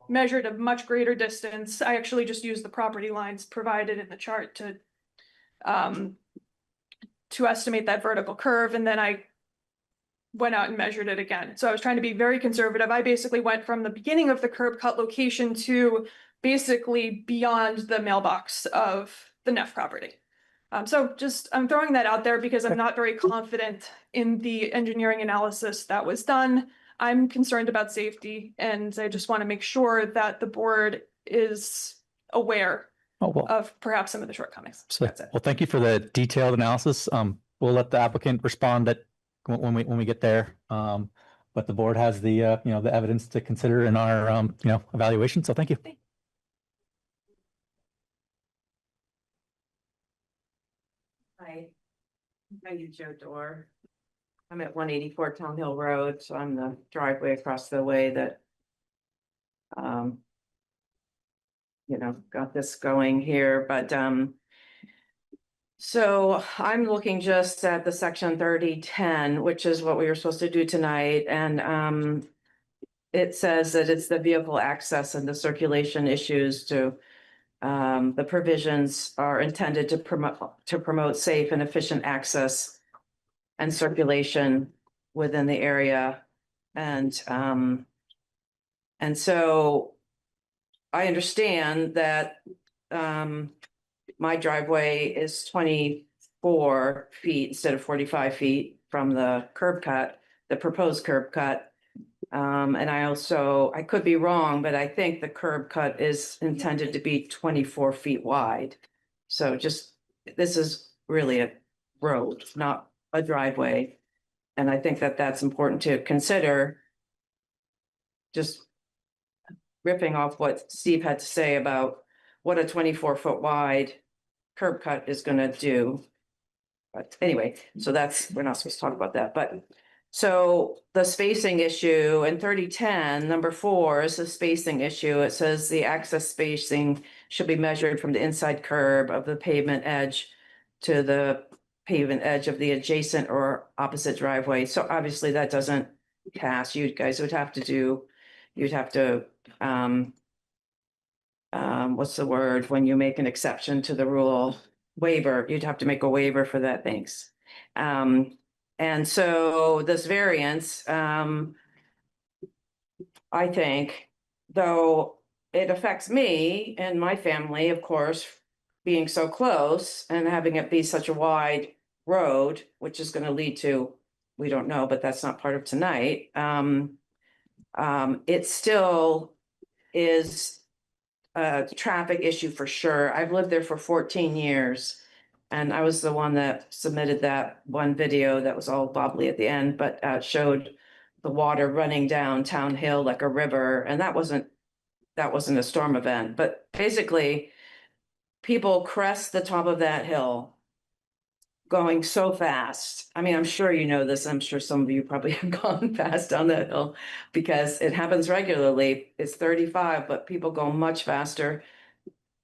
measured a much greater distance. I actually just used the property lines provided in the chart to estimate that vertical curve, and then I went out and measured it again. So I was trying to be very conservative. I basically went from the beginning of the curb cut location to basically beyond the mailbox of the Neff property. So just, I'm throwing that out there because I'm not very confident in the engineering analysis that was done. I'm concerned about safety, and I just want to make sure that the board is aware of perhaps some of the shortcomings. So, That's it. well, thank you for the detailed analysis. We'll let the applicant respond that when we get there. But the board has the the evidence to consider in our evaluation. So thank you. Hi, my name's Joe Dorr. I'm at 184 Town Hill Road, so I'm the driveway across the way that got this going here, but so I'm looking just at the section 3010, which is what we were supposed to do tonight, and it says that it's the vehicle access and the circulation issues to the provisions are intended to promote safe and efficient access and circulation within the area. And so I understand that my driveway is 24 feet instead of 45 feet from the curb cut, the proposed curb cut. And I could be wrong, but I think the curb cut is intended to be 24 feet wide. So this is really a road, not a driveway. And I think that that's important to consider. Just ripping off what Steve had to say about what a 24-foot wide curb cut is going to do. But anyway, so we're not supposed to talk about that, but so the spacing issue in 3010, number 4 is the spacing issue. It says the access spacing should be measured from the inside curb of the pavement edge to the pavement edge of the adjacent or opposite driveway. So obviously that doesn't pass. You guys would have to what's the word when you make an exception to the rule? Waiver. You'd have to make a waiver for that. Thanks. And so this variance, I think, though it affects me and my family, of course, being so close and having it be such a wide road, which is going to lead to, we don't know, but that's not part of tonight. It still is a traffic issue for sure. I've lived there for 14 years. And I was the one that submitted that one video that was all bobbly at the end, but showed the water running down Town Hill like a river. And that wasn't a storm event, but basically people crest the top of that hill going so fast. I mean, I'm sure you know this. I'm sure some of you probably have gone fast down that hill because it happens regularly. It's 35, but people go much faster.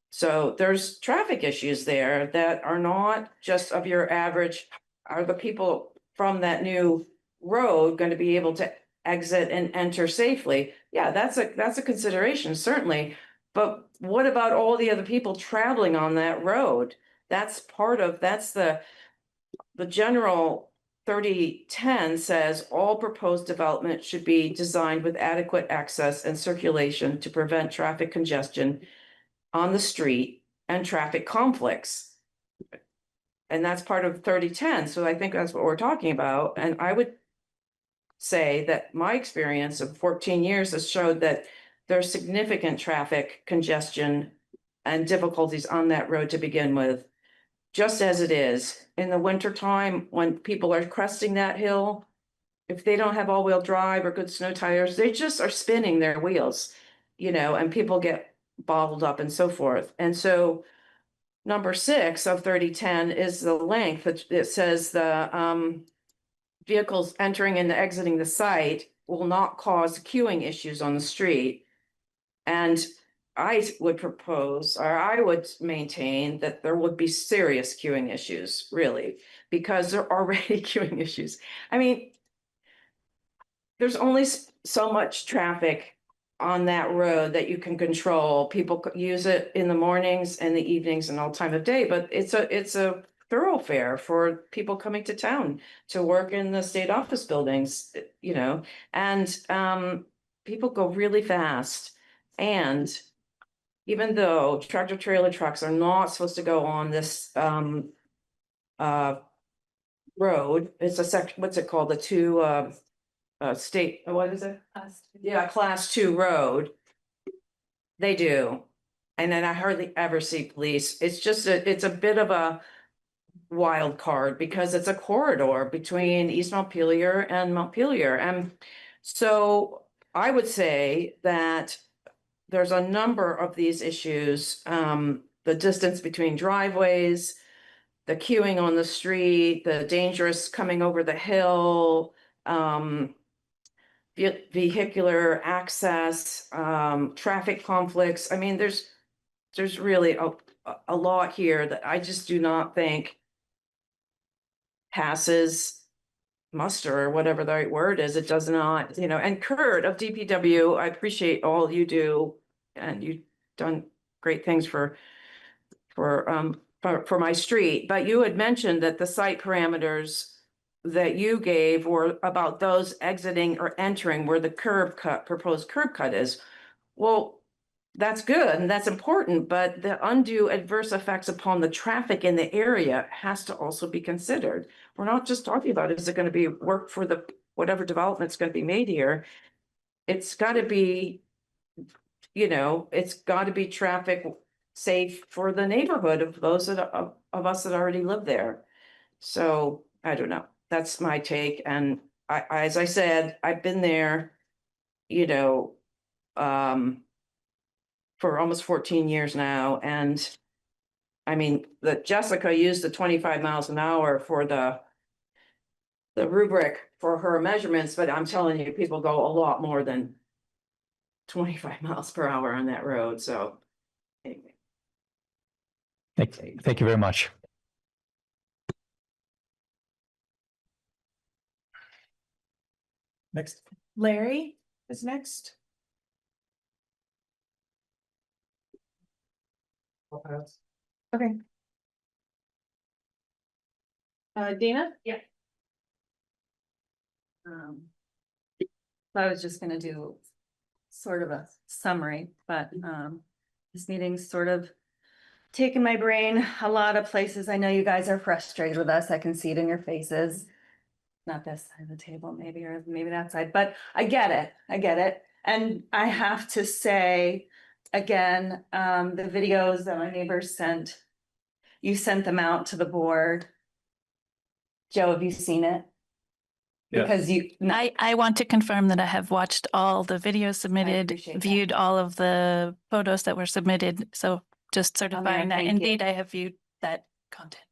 So there's traffic issues there that are not just of your average. Are the people from that new road going to be able to exit and enter safely? Yeah, that's a consideration, certainly. But what about all the other people traveling on that road? That's the general 3010 says all proposed development should be designed with adequate access and circulation to prevent traffic congestion on the street and traffic conflicts. And that's part of 3010. So I think that's what we're talking about. And I would say that my experience of 14 years has showed that there's significant traffic congestion and difficulties on that road to begin with, just as it is in the wintertime when people are cresting that hill. If they don't have all-wheel drive or good snow tires, they just are spinning their wheels, and people get bottled up and so forth. And so number 6 of 3010 is the length. It says the vehicles entering and exiting the site will not cause queuing issues on the street. And I would propose, or I would maintain that there would be serious queuing issues, really, because there are already queuing issues. I mean, there's only so much traffic on that road that you can control. People use it in the mornings and the evenings and all time of day, but it's a thoroughfare for people coming to town to work in the state office buildings, and people go really fast. And even though tractor trailer trucks are not supposed to go on this road, it's what's it called? The two state, what is it? Yeah, class 2 road. They do. And then I hardly ever see police. It's just it's a bit of a wild card because it's a corridor between East Montpelier and Montpelier. And so I would say that there's a number of these issues, the distance between driveways, the queuing on the street, the dangerous coming over the hill, vehicular access, traffic conflicts. I mean, there's really a lot here that I just do not think passes muster, or whatever the right word is. It does not, and Kurt of DPW, I appreciate all you do, and you've done great things for my street, but you had mentioned that the site parameters that you gave were about those exiting or entering where the proposed curb cut is. Well, that's good and that's important, but the undue adverse effects upon the traffic in the area has to also be considered. We're not just talking about, is it going to be work for the whatever development's going to be made here? It's got to be, it's got to be traffic safe for the neighborhood of those of us that already live there. So I don't know. That's my take. And as I said, I've been there, for almost 14 years now. And I mean, Jessica used the 25 miles an hour for the rubric for her measurements, but I'm telling you, people go a lot more than 25 miles per hour on that road. So anyway. Thank you very much. Next. Larry is next. Okay. Dana? Yeah. I was just gonna do sort of a summary, but this meeting's sort of taken my brain a lot of places. I know you guys are frustrated with us. I can see it in your faces. Not this side of the table, maybe, or maybe that side, but I get it. I get it. And I have to say, again, the videos that my neighbors sent, you sent them out to the board. Joe, have you seen it? Because I want to confirm that I have watched all the videos submitted, appreciate that. viewed all of the photos that were submitted. So just certifying that thank you. indeed I have viewed that content.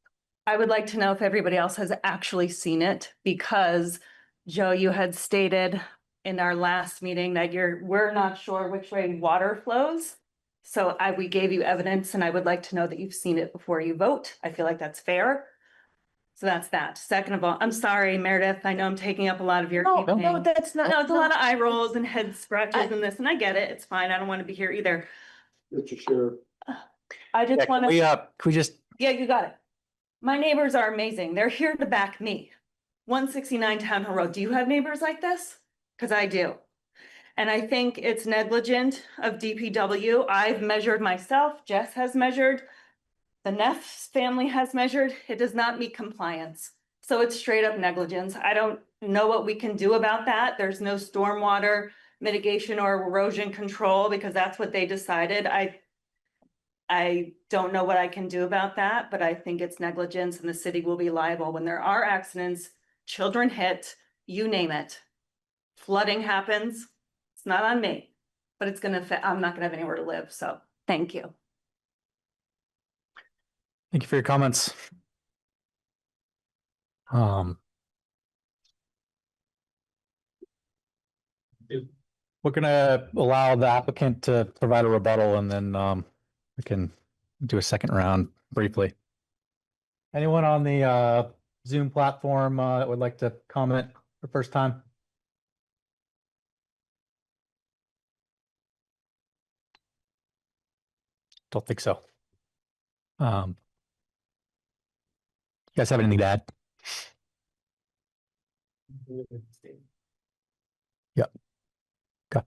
I would like to know if everybody else has actually seen it, because Joe, you had stated in our last meeting that we're not sure which way water flows. So we gave you evidence, and I would like to know that you've seen it before you vote. I feel like that's fair. So that's that. Second of all, I'm sorry, Meredith. I know I'm taking up a lot of your evening. No, that's not. No, it's a lot of eye rolls and head scratches and this, and I get it. It's fine. I don't want to be here either. Mr. Chair. I just want to. Can we just, Yeah, you got it. My neighbors are amazing. They're here to back me. 169 Town Hill Road. Do you have neighbors like this? Because I do. And I think it's negligent of DPW. I've measured myself. Jess has measured. The Neff's family has measured. It does not meet compliance. So it's straight up negligence. I don't know what we can do about that. There's no stormwater mitigation or erosion control because that's what they decided. I don't know what I can do about that, but I think it's negligence and the city will be liable when there are accidents, children hit, you name it. Flooding happens. It's not on me, but it's I'm not gonna have anywhere to live. So thank you. thank you for your comments. We're gonna allow the applicant to provide a rebuttal, and then we can do a second round briefly. Anyone on the Zoom platform that would like to comment for first time? Don't think so. You guys have anything to add? Yep. Okay.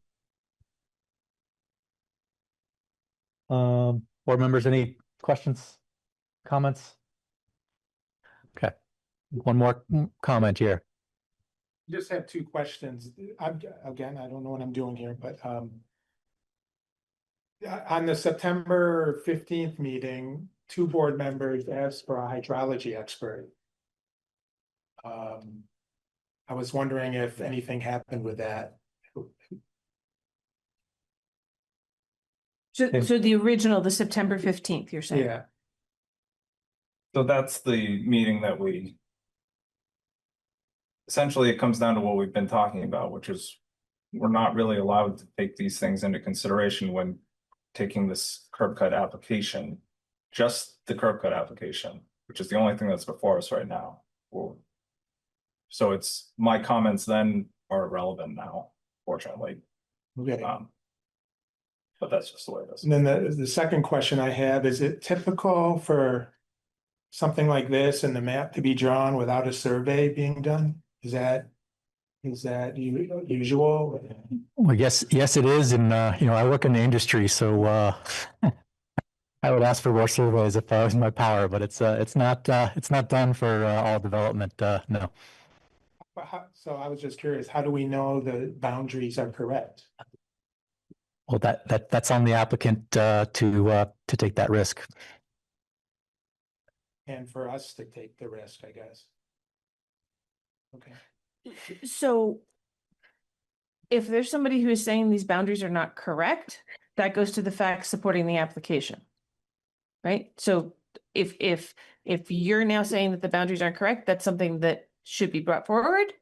Board members, any questions, comments? Okay. One more comment here. Just have two questions. Again, I don't know what I'm doing here, but on the September 15th meeting, two board members asked for a hydrology expert. I was wondering if anything happened with that. So the original, the September 15th, you're saying? Yeah. So that's the meeting that essentially it comes down to what we've been talking about, which is we're not really allowed to take these things into consideration when taking this curb cut application, just the curb cut application, which is the only thing that's before us right now. So it's my comments then are irrelevant now, fortunately. Okay. But that's just the way it is. And then the second question I have, is it typical for something like this and the map to be drawn without a survey being done? Is that usual? Well, yes, it is. And, I work in the industry, so I would ask for more surveys if I was in my power, but it's not done for all development. No. So I was just curious, how do we know the boundaries are correct? Well, that's on the applicant to take that risk. And for us to take the risk, I guess. Okay. So if there's somebody who is saying these boundaries are not correct, that goes to the facts supporting the application. Right? So if you're now saying that the boundaries aren't correct, that's something that should be brought forward.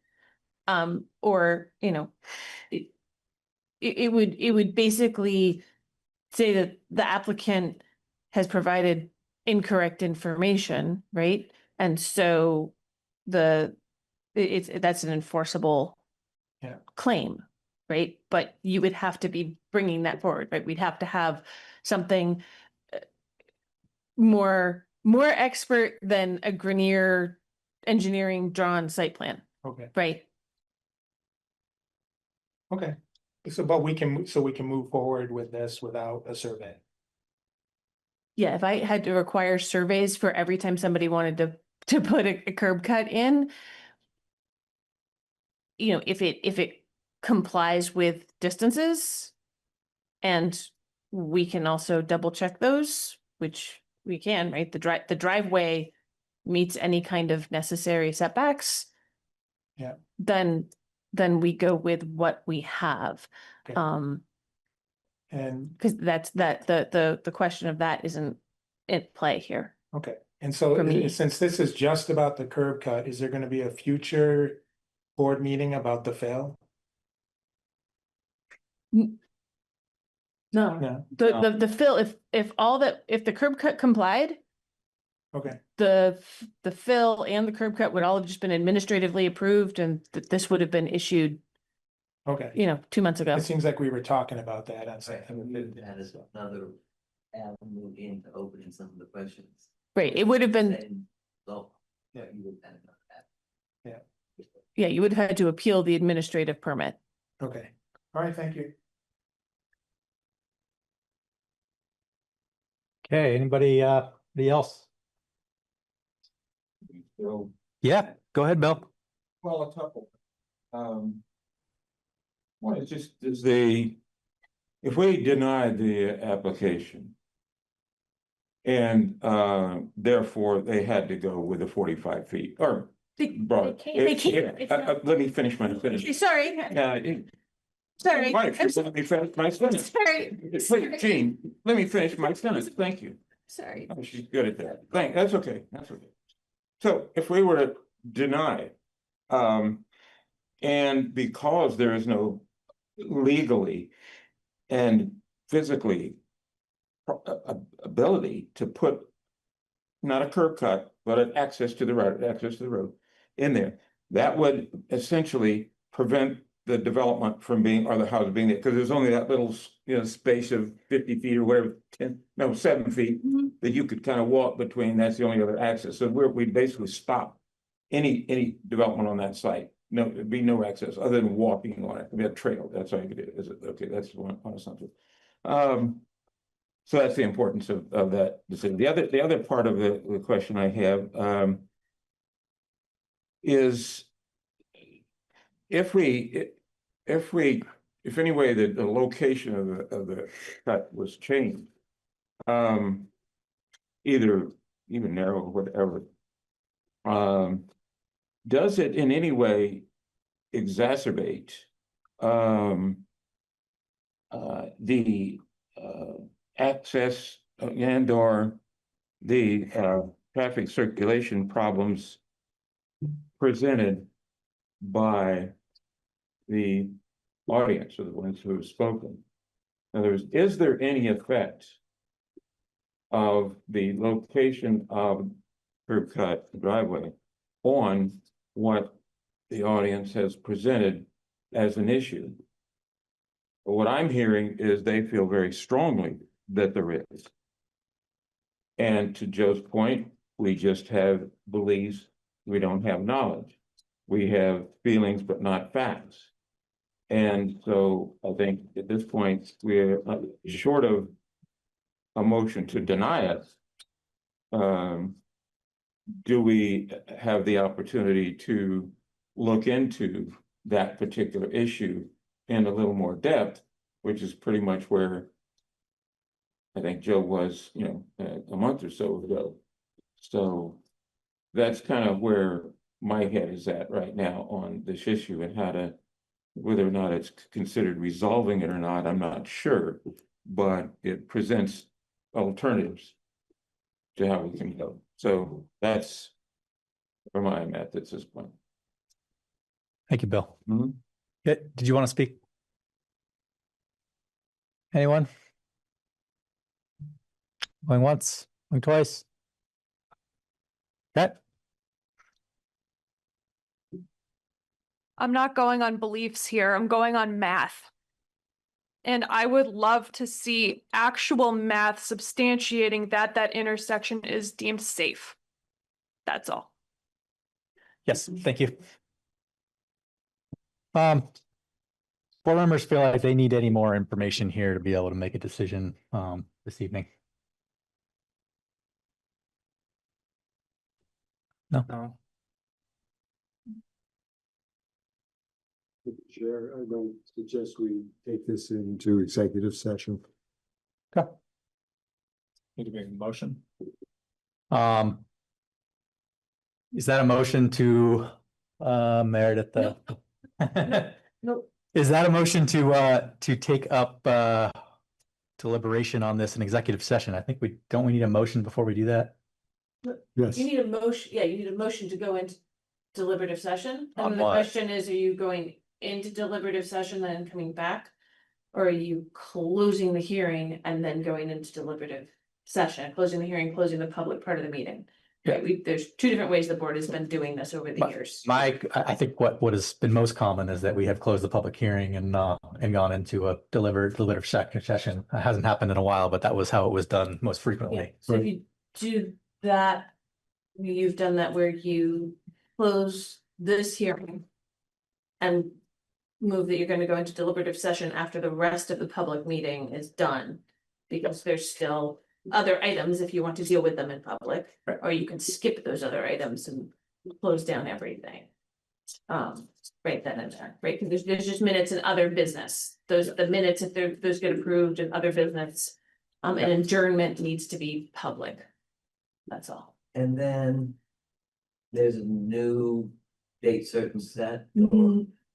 Or, it would basically say that the applicant has provided incorrect information, right? And so that's an enforceable claim, right? But you would have to be bringing that forward, right? We'd have to have something more expert than a Grenier engineering drawn site plan. Okay. Right? Okay, so but we can, so we can move forward with this without a survey. Yeah, if I had to require surveys for every time somebody wanted to put a curb cut in, you know, if it complies with distances, and we can also double check those, which we can, right? The driveway meets any kind of necessary setbacks. Yeah. Then we go with what we have. Okay. And, Because the question of that isn't at play here. okay, and so For me. since this is just about the curb cut, is there gonna be a future board meeting about the fill? No, No, the fill, if the curb cut complied, okay, the fill and the curb cut would all have just been administratively approved, and this would have been issued, okay. you know, 2 months ago. It seems like we were talking about that on something. That is another avenue into opening some of the questions. Right, it would have been, So, Yeah. you would kind of know that. yeah, you would have had to appeal the administrative permit. Okay, all right, thank you. Okay, anybody else? So, Yeah, go ahead, Bill. well, a couple. One is just, if we deny the application. And therefore they had to go with the 45 feet or. Broad. they can't. It's not- Let me finish my sentence. Sorry, sorry. Wife, I'm let me finish my sentence. sorry. Please, Jean, let me finish my sentence. Thank you. Sorry. Oh, she's good at that. That's okay. That's okay. So if we were to deny, and because there is no legally and physically ability to put not a curb cut, but an access to the road in there, that would essentially prevent the development from being, or the house being there, because there's only that little, space of 50 feet or whatever, 7 feet that you could kind of walk between. That's the only other access. So we basically stop any development on that site. No, there'd be no access other than walking on it. It'd be a trail. That's all you could do. Is it okay? That's one assumption. So that's the importance of that decision. The other part of the question I have is if any way the location of the cut was changed, either even narrow or whatever, does it in any way exacerbate the access and or the traffic circulation problems presented by the audience or the ones who have spoken? In other words, is there any effect of the location of curb cut driveway on what the audience has presented as an issue? What I'm hearing is they feel very strongly that there is. And to Joe's point, we just have beliefs, we don't have knowledge. We have feelings, but not facts. And so I think at this point, we're short of a motion to deny it. Do we have the opportunity to look into that particular issue in a little more depth, which is pretty much where I think Joe was, a month or so ago. So that's kind of where my head is at right now on this issue, and whether or not it's considered resolving it or not, I'm not sure, but it presents alternatives to how we can go. So that's where I'm at this point. Thank you, Bill. Mhm. Yeah, did you want to speak? Anyone? Going once, going twice? Okay. I'm not going on beliefs here. I'm going on math. And I would love to see actual math substantiating that intersection is deemed safe. That's all. Yes, thank you. board members feel like they need any more information here to be able to make a decision this evening? No. No. Chair, I don't suggest we take this into executive session. Okay. Need to make a motion. Is that a motion to Meredith? Nope. Is that a motion to take up deliberation on this in executive session? I think we need a motion before we do that. Yes. You need a motion, yeah, you need a motion to go into deliberative session. On And then the what? question is, are you going into deliberative session and coming back? Or are you closing the hearing and then going into deliberative session, closing the hearing, closing the public part of the meeting? Right, there's two different ways the board has been doing this over the years. I think what has been most common is that we have closed the public hearing and gone into a deliberative session. It hasn't happened in a while, but that was how it was done most Yeah, frequently. so if you do that, you've done that where you close this hearing and move that you're gonna go into deliberative session after the rest of the public meeting is done. Because there's still other items if you want to deal with them in public, Right. or you can skip those other items and close down everything. Right then and there, right? Because there's just minutes and other business. The minutes, if those get approved and other business. An adjournment needs to be public. That's all. And then there's a new date certain set.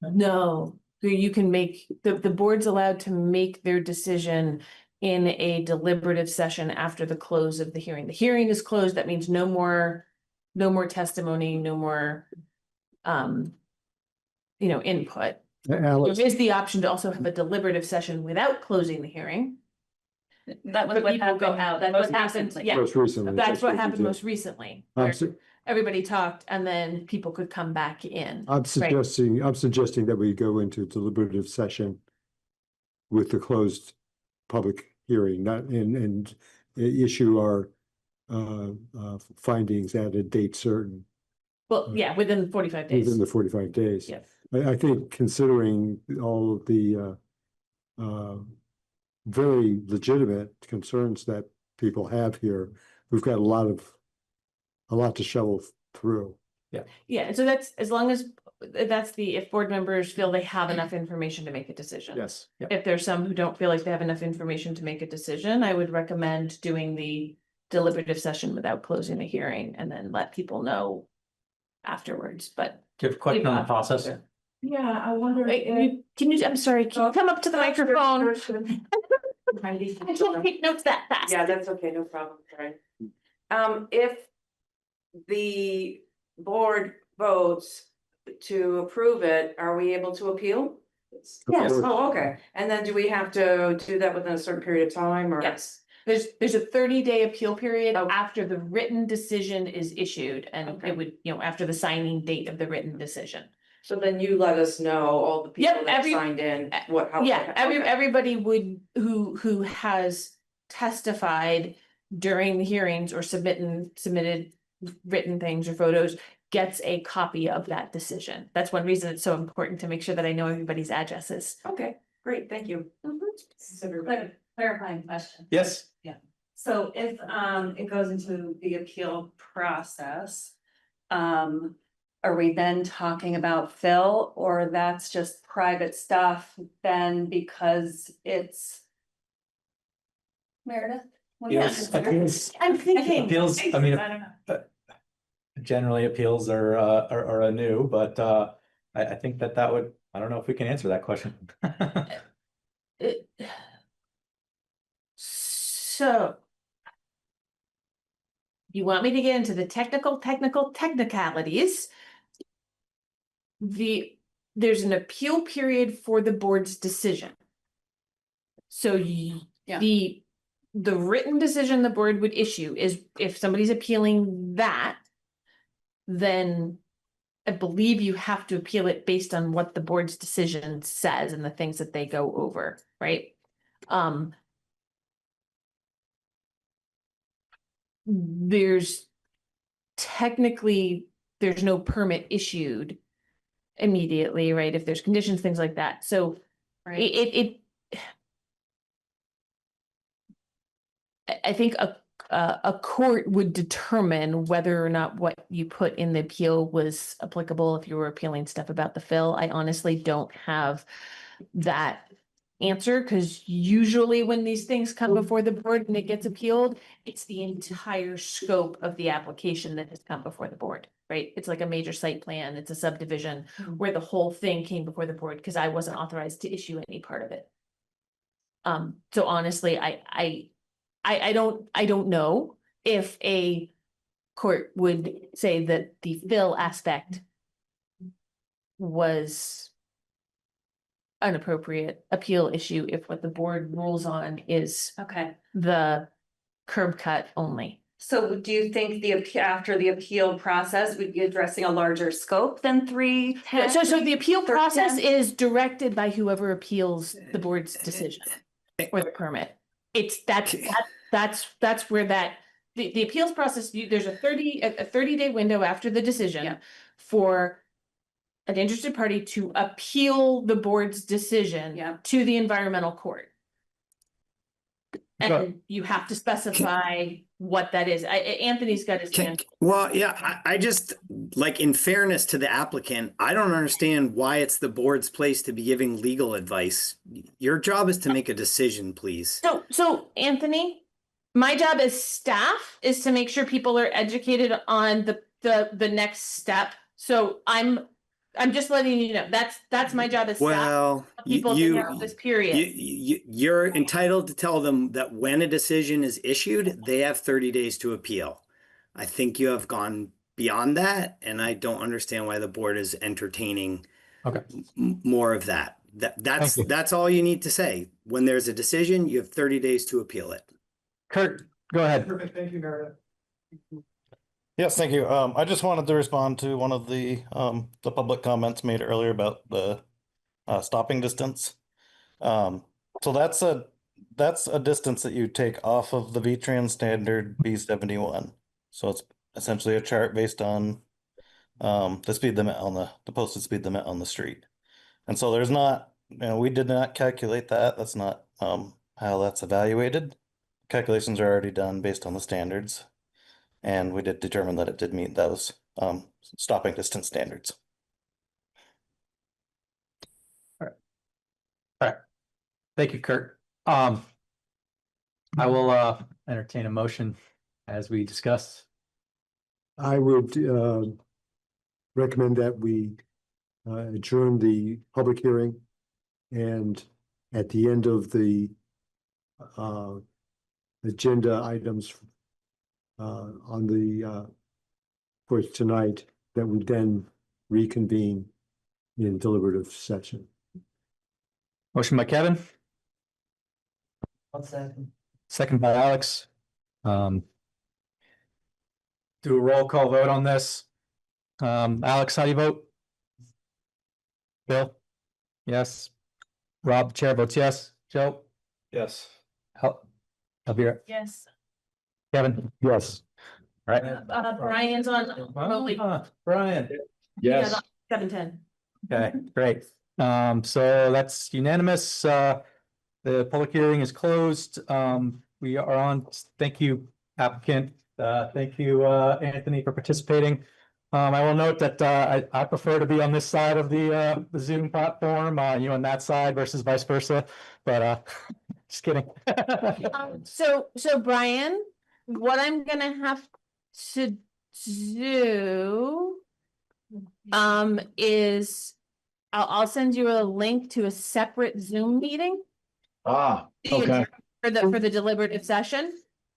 No, you can make, the board's allowed to make their decision in a deliberative session after the close of the hearing. The hearing is closed, that means no more testimony, no more input. Alex, There is the option to also have a deliberative session without closing the hearing. That was But what people go happened. out, that's most what happened, recently. yeah. most recently. That's what we happened did. most recently. I'm where su- Everybody talked and then people could come back in. I'm suggesting that we go into deliberative session with the closed public hearing, not and issue our findings at a date certain Well, yeah, within 45 days. within the 45 days. Yeah. I think considering all of the very legitimate concerns that people have here, we've got a lot to shovel through. Yeah, and so that's, as long as, if board members feel they have enough information to make a decision. Yes. If there's some who don't feel like they have enough information to make a decision, I would recommend doing the deliberative session without closing the hearing and then let people know afterwards, but. Do you have a question on the process? Yeah, I wonder. I'm sorry, can you come up to the microphone? I Heidi. can't take notes that fast. Yeah, that's okay, no problem, sorry. If the board votes to approve it, are we able to appeal? Yes, course. oh, okay, and then do we have to do that within a certain period of time, or? Yes, there's a 30-day appeal period Oh. after the written decision is issued, and Okay. it would, after the signing date of the written decision. So then you let us know, all the people Yep, that signed in, how. Yeah, okay. everybody would, who has testified during the hearings or submitted written things or photos gets a copy of that decision. That's one reason it's so important to make sure that I know everybody's addresses. Okay, great, thank you. Clarifying question. Yes. So if it goes into the appeal process, are we then talking about Phil, or that's just private stuff then because it's Meredith? What do you Appeals- consider? I'm thinking. Appeals, I mean, I don't know. generally appeals are a new, but I think that would, I don't know if we can answer that question. So. You want me to get into the technicalities? There's an appeal period for the board's decision. So Yeah. the written decision the board would issue is if somebody's appealing that, then I believe you have to appeal it based on what the board's decision says and the things that they go over, right? There's no permit issued immediately, right? If there's conditions, things like that. So I think a court would determine whether or not what you put in the appeal was applicable if you were appealing stuff about the fill. I honestly don't have that answer, because usually when these things come before the board and it gets appealed, it's the entire scope of the application that has come before the board, right? It's like a major site plan, it's a subdivision where the whole thing came before the board, because I wasn't authorized to issue any part of it. So honestly, I don't know if a court would say that the fill aspect was an appropriate appeal issue if what the board rules on is Okay. the curb cut only. So do you think after the appeal process, we'd be addressing a larger scope than 310? So the appeal process is directed by whoever appeals the board's decision or the permit. That's where the appeals process, there's a 30-day window after the decision for an interested party to appeal the board's decision to the environmental court. And you have to specify what that is. Anthony's got his hand. Well, yeah, I just, like, in fairness to the applicant, I don't understand why it's the board's place to be giving legal advice. Your job is to make a decision, please. So Anthony, my job as staff is to make sure people are educated on the next step. So I'm just letting you know, that's my job as staff. Well, People throughout this period. You're entitled to tell them that when a decision is issued, they have 30 days to appeal. I think you have gone beyond that, and I don't understand why the board is entertaining more of that. That's all you need to say. When there's a decision, you have 30 days to appeal it. Kurt, go ahead. Perfect. Thank you, Meredith. Yes, thank you. I just wanted to respond to one of the public comments made earlier about the stopping distance. So that's a distance that you take off of the VTrans standard B71. So it's essentially a chart based on the speed limit on the posted speed limit on the street. And so there's not, we did not calculate that. That's not how that's evaluated. Calculations are already done based on the standards. And we did determine that it did meet those stopping distance standards. All right. Thank you, Kurt. I will entertain a motion as we discussed. I would recommend that we adjourn the public hearing, and at the end of the agenda items on the for tonight, that we then reconvene in deliberative session. Motion by Kevin. Second by Alex. Do a roll call vote on this. Alex, how do you vote? Bill? Yes. Rob, the chair votes yes. Joe? Yes. Elvira? Yes. Kevin? Yes. All right. Brian's on. Brian? Yes. 7:10. Okay, great. So that's unanimous. The public hearing is closed. We are on. Thank you, applicant. Thank you, Anthony, for participating. I will note that I prefer to be on this side of the Zoom platform, you on that side versus vice versa, but just kidding. So Brian, what I'm gonna have to do is I'll send you a link to a separate Zoom meeting. Okay. For the deliberative session.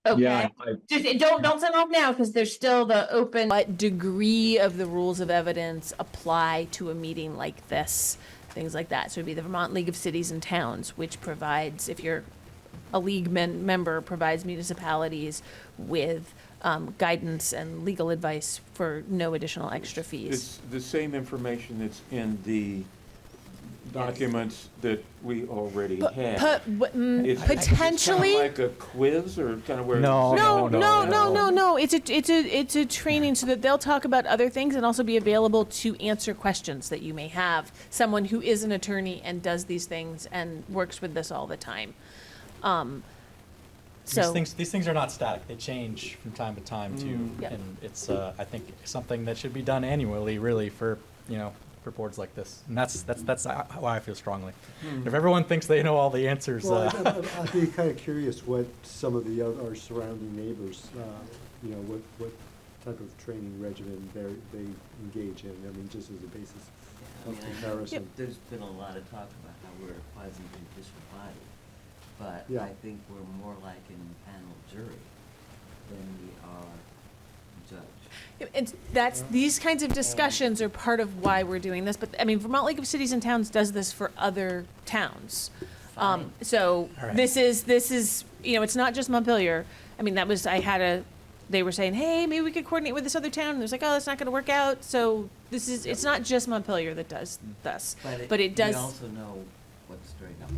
Okay. Yeah, Just don't send off now, because there's still the open. What degree of the rules of evidence apply to a meeting like this? Things like that. So it'd be the Vermont League of Cities and Towns, which provides, if you're a league member, provides municipalities with guidance and legal advice for no additional extra fees. It's the same information that's in the documents that we already have. It's Potentially. kind of like a quiz or kind of where. No. It's a training so that they'll talk about other things and also be available to answer questions that you may have. Someone who is an attorney and does these things and works with this all the time. So These things are not static. They change from time to time too. Yep. And it's, I think, something that should be done annually, really, for, for boards like this. And that's why I feel strongly. If everyone thinks they know all the answers. Well, I'd be kind of curious what some of the our surrounding neighbors, what type of training regimen they engage in. I mean, just as a basis of comparison. There's been a lot of talk about how we're a quasi-judicial body, but Yeah. I think we're more like an panel jury than we are judge. These kinds of discussions are part of why we're doing this. But I mean, Vermont League of Cities and Towns does this for other towns. So All right. this is it's not just Montpelier. I mean, they were saying, hey, maybe we could coordinate with this other town. And it was like, oh, that's not going to work out. So it's not just Montpelier that does this, but it does. We also know what's straight up.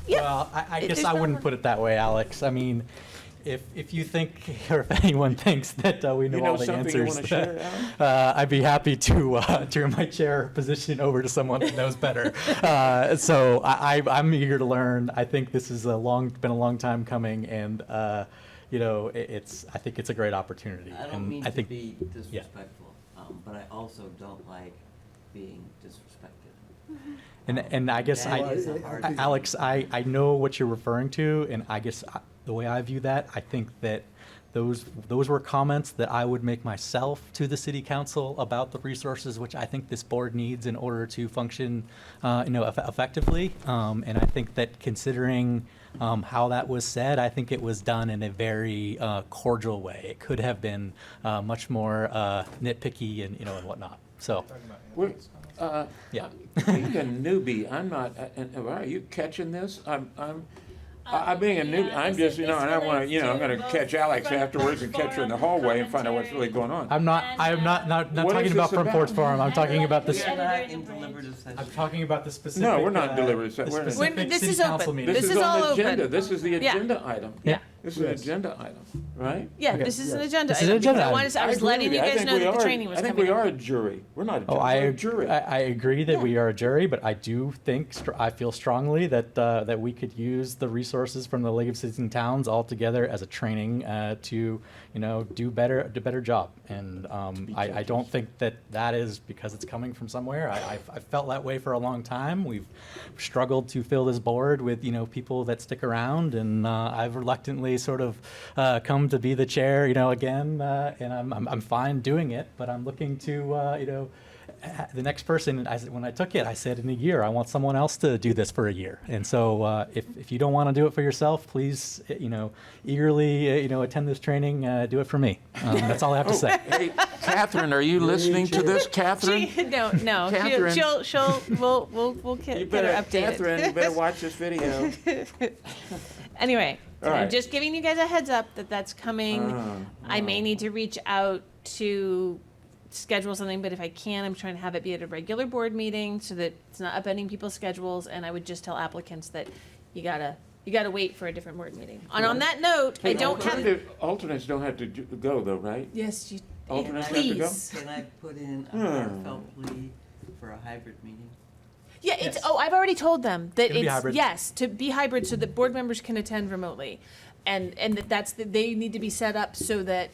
Yeah. Well, I guess I wouldn't put it that way, Alex. I mean, if you think, or if anyone thinks that we know all the something you answers, want to share, I'd be happy to turn my chair position over to someone who knows better. So I'm eager to learn. I think this is been a long time coming, and I think it's a great opportunity. I don't mean to be disrespectful, but I also don't like being disrespected. And I guess Alex, I know what you're referring to, and I guess the way I view that, I think that those were comments that I would make myself to the city council about the resources which I think this board needs in order to function, effectively. And I think that considering how that was said, I think it was done in a very cordial way. It could have been much more nitpicky and and whatnot. So. Yeah. Being a newbie, I'm not. Are you catching this? I'm being a newbie. I'm just, and I want to, I'm going to catch Alex afterwards and catch her in the hallway and find out what's really going on. I'm not talking about Front Porch Forum. I'm talking about this. I'm talking about the specific. No, we're not deliberative session. This is open. This is all open. This is the agenda item. Yeah. This is an agenda item, right? Yeah, this is an agenda This is an item. agenda Because I was letting you guys know that the training was I think coming we up. are a jury. We're not a jury. Oh, We're a jury. I agree that we are a jury, but I do think I feel strongly that that we could use the resources from the League of Cities and Towns all together as a training to do a better job. And I don't think that is because it's coming from somewhere. I felt that way for a long time. We've struggled to fill this board with people that stick around, and I've reluctantly sort of come to be the chair again, and I'm fine doing it, but I'm looking to the next person. When I took it, I said in a year I want someone else to do this for a year. And so if you don't want to do it for yourself, please eagerly attend this training. Do it for me. That's all I have to say. Hey, Catherine, are you listening to this, Catherine? No. Catherine. We'll get her updated. Catherine, you better watch this video. Anyway, All right. I'm just giving you guys a heads up that that's coming. I may need to reach out to schedule something, but if I can, I'm trying to have it be at a regular board meeting so that it's not upending people's schedules. And I would just tell applicants that you gotta wait for a different board meeting. And on that note, I don't have. Alternates don't have to go though, right? Yes, you. Alternates please. have to go? Can I put in a heartfelt plea for a hybrid meeting? Yeah, it's. Oh, I've already told them that It'll be it's hybrid. yes to be hybrid, so that board members can attend remotely, and they need to be set up so that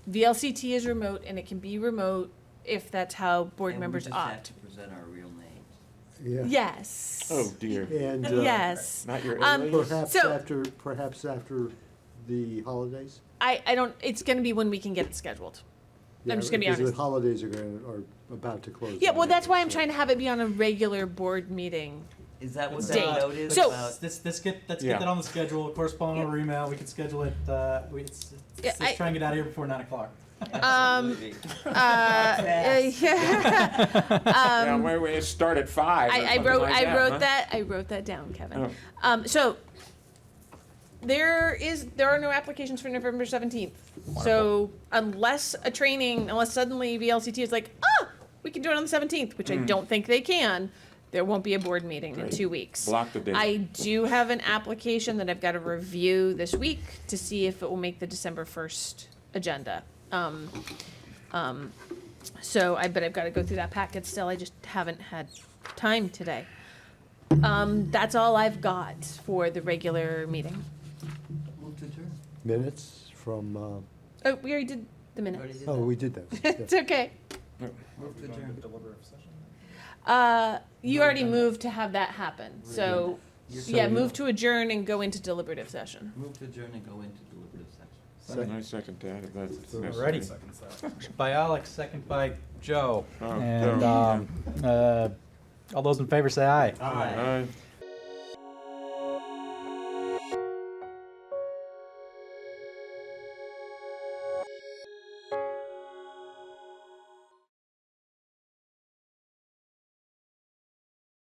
VLCT is remote and it can be remote if that's how board members we just have opt. to present our real names. Yeah. Yes. Oh dear. And Yes. Not your perhaps So- after the holidays. I don't. It's going to be when we can get it scheduled. I'm just going to be because honest. the holidays are about to close. Yeah, well, that's why I'm so- trying to have it be on a regular board meeting. Is that what Date. that note is So- about? Let's get Yeah. that on the schedule. Correspond over email. We can schedule it. Let's try and get out of here before 9 o'clock. Yeah, we start at 5. I wrote that down, Kevin. So there are no applications for November 17th. So unless suddenly VLCT is like, we can do it on the 17th, which I don't think they can, there won't be a board meeting in Great. 2 weeks. Block the date. I do have an application that I've got to review this week to see if it will make the December 1st agenda. But I've got to go through that packet still. I just haven't had time today. That's all I've got for the regular meeting. Minutes from, Oh, we already did the minutes. oh, we did that. It's okay. Move to adjourn. You already moved to have that happen, so, yeah, move to adjourn and go into deliberative session. Move to adjourn and go into deliberative session. I second that, if that's Already. necessary. By Alex, second by Joe. Oh, And Joe. all those in favor say aye. Aye.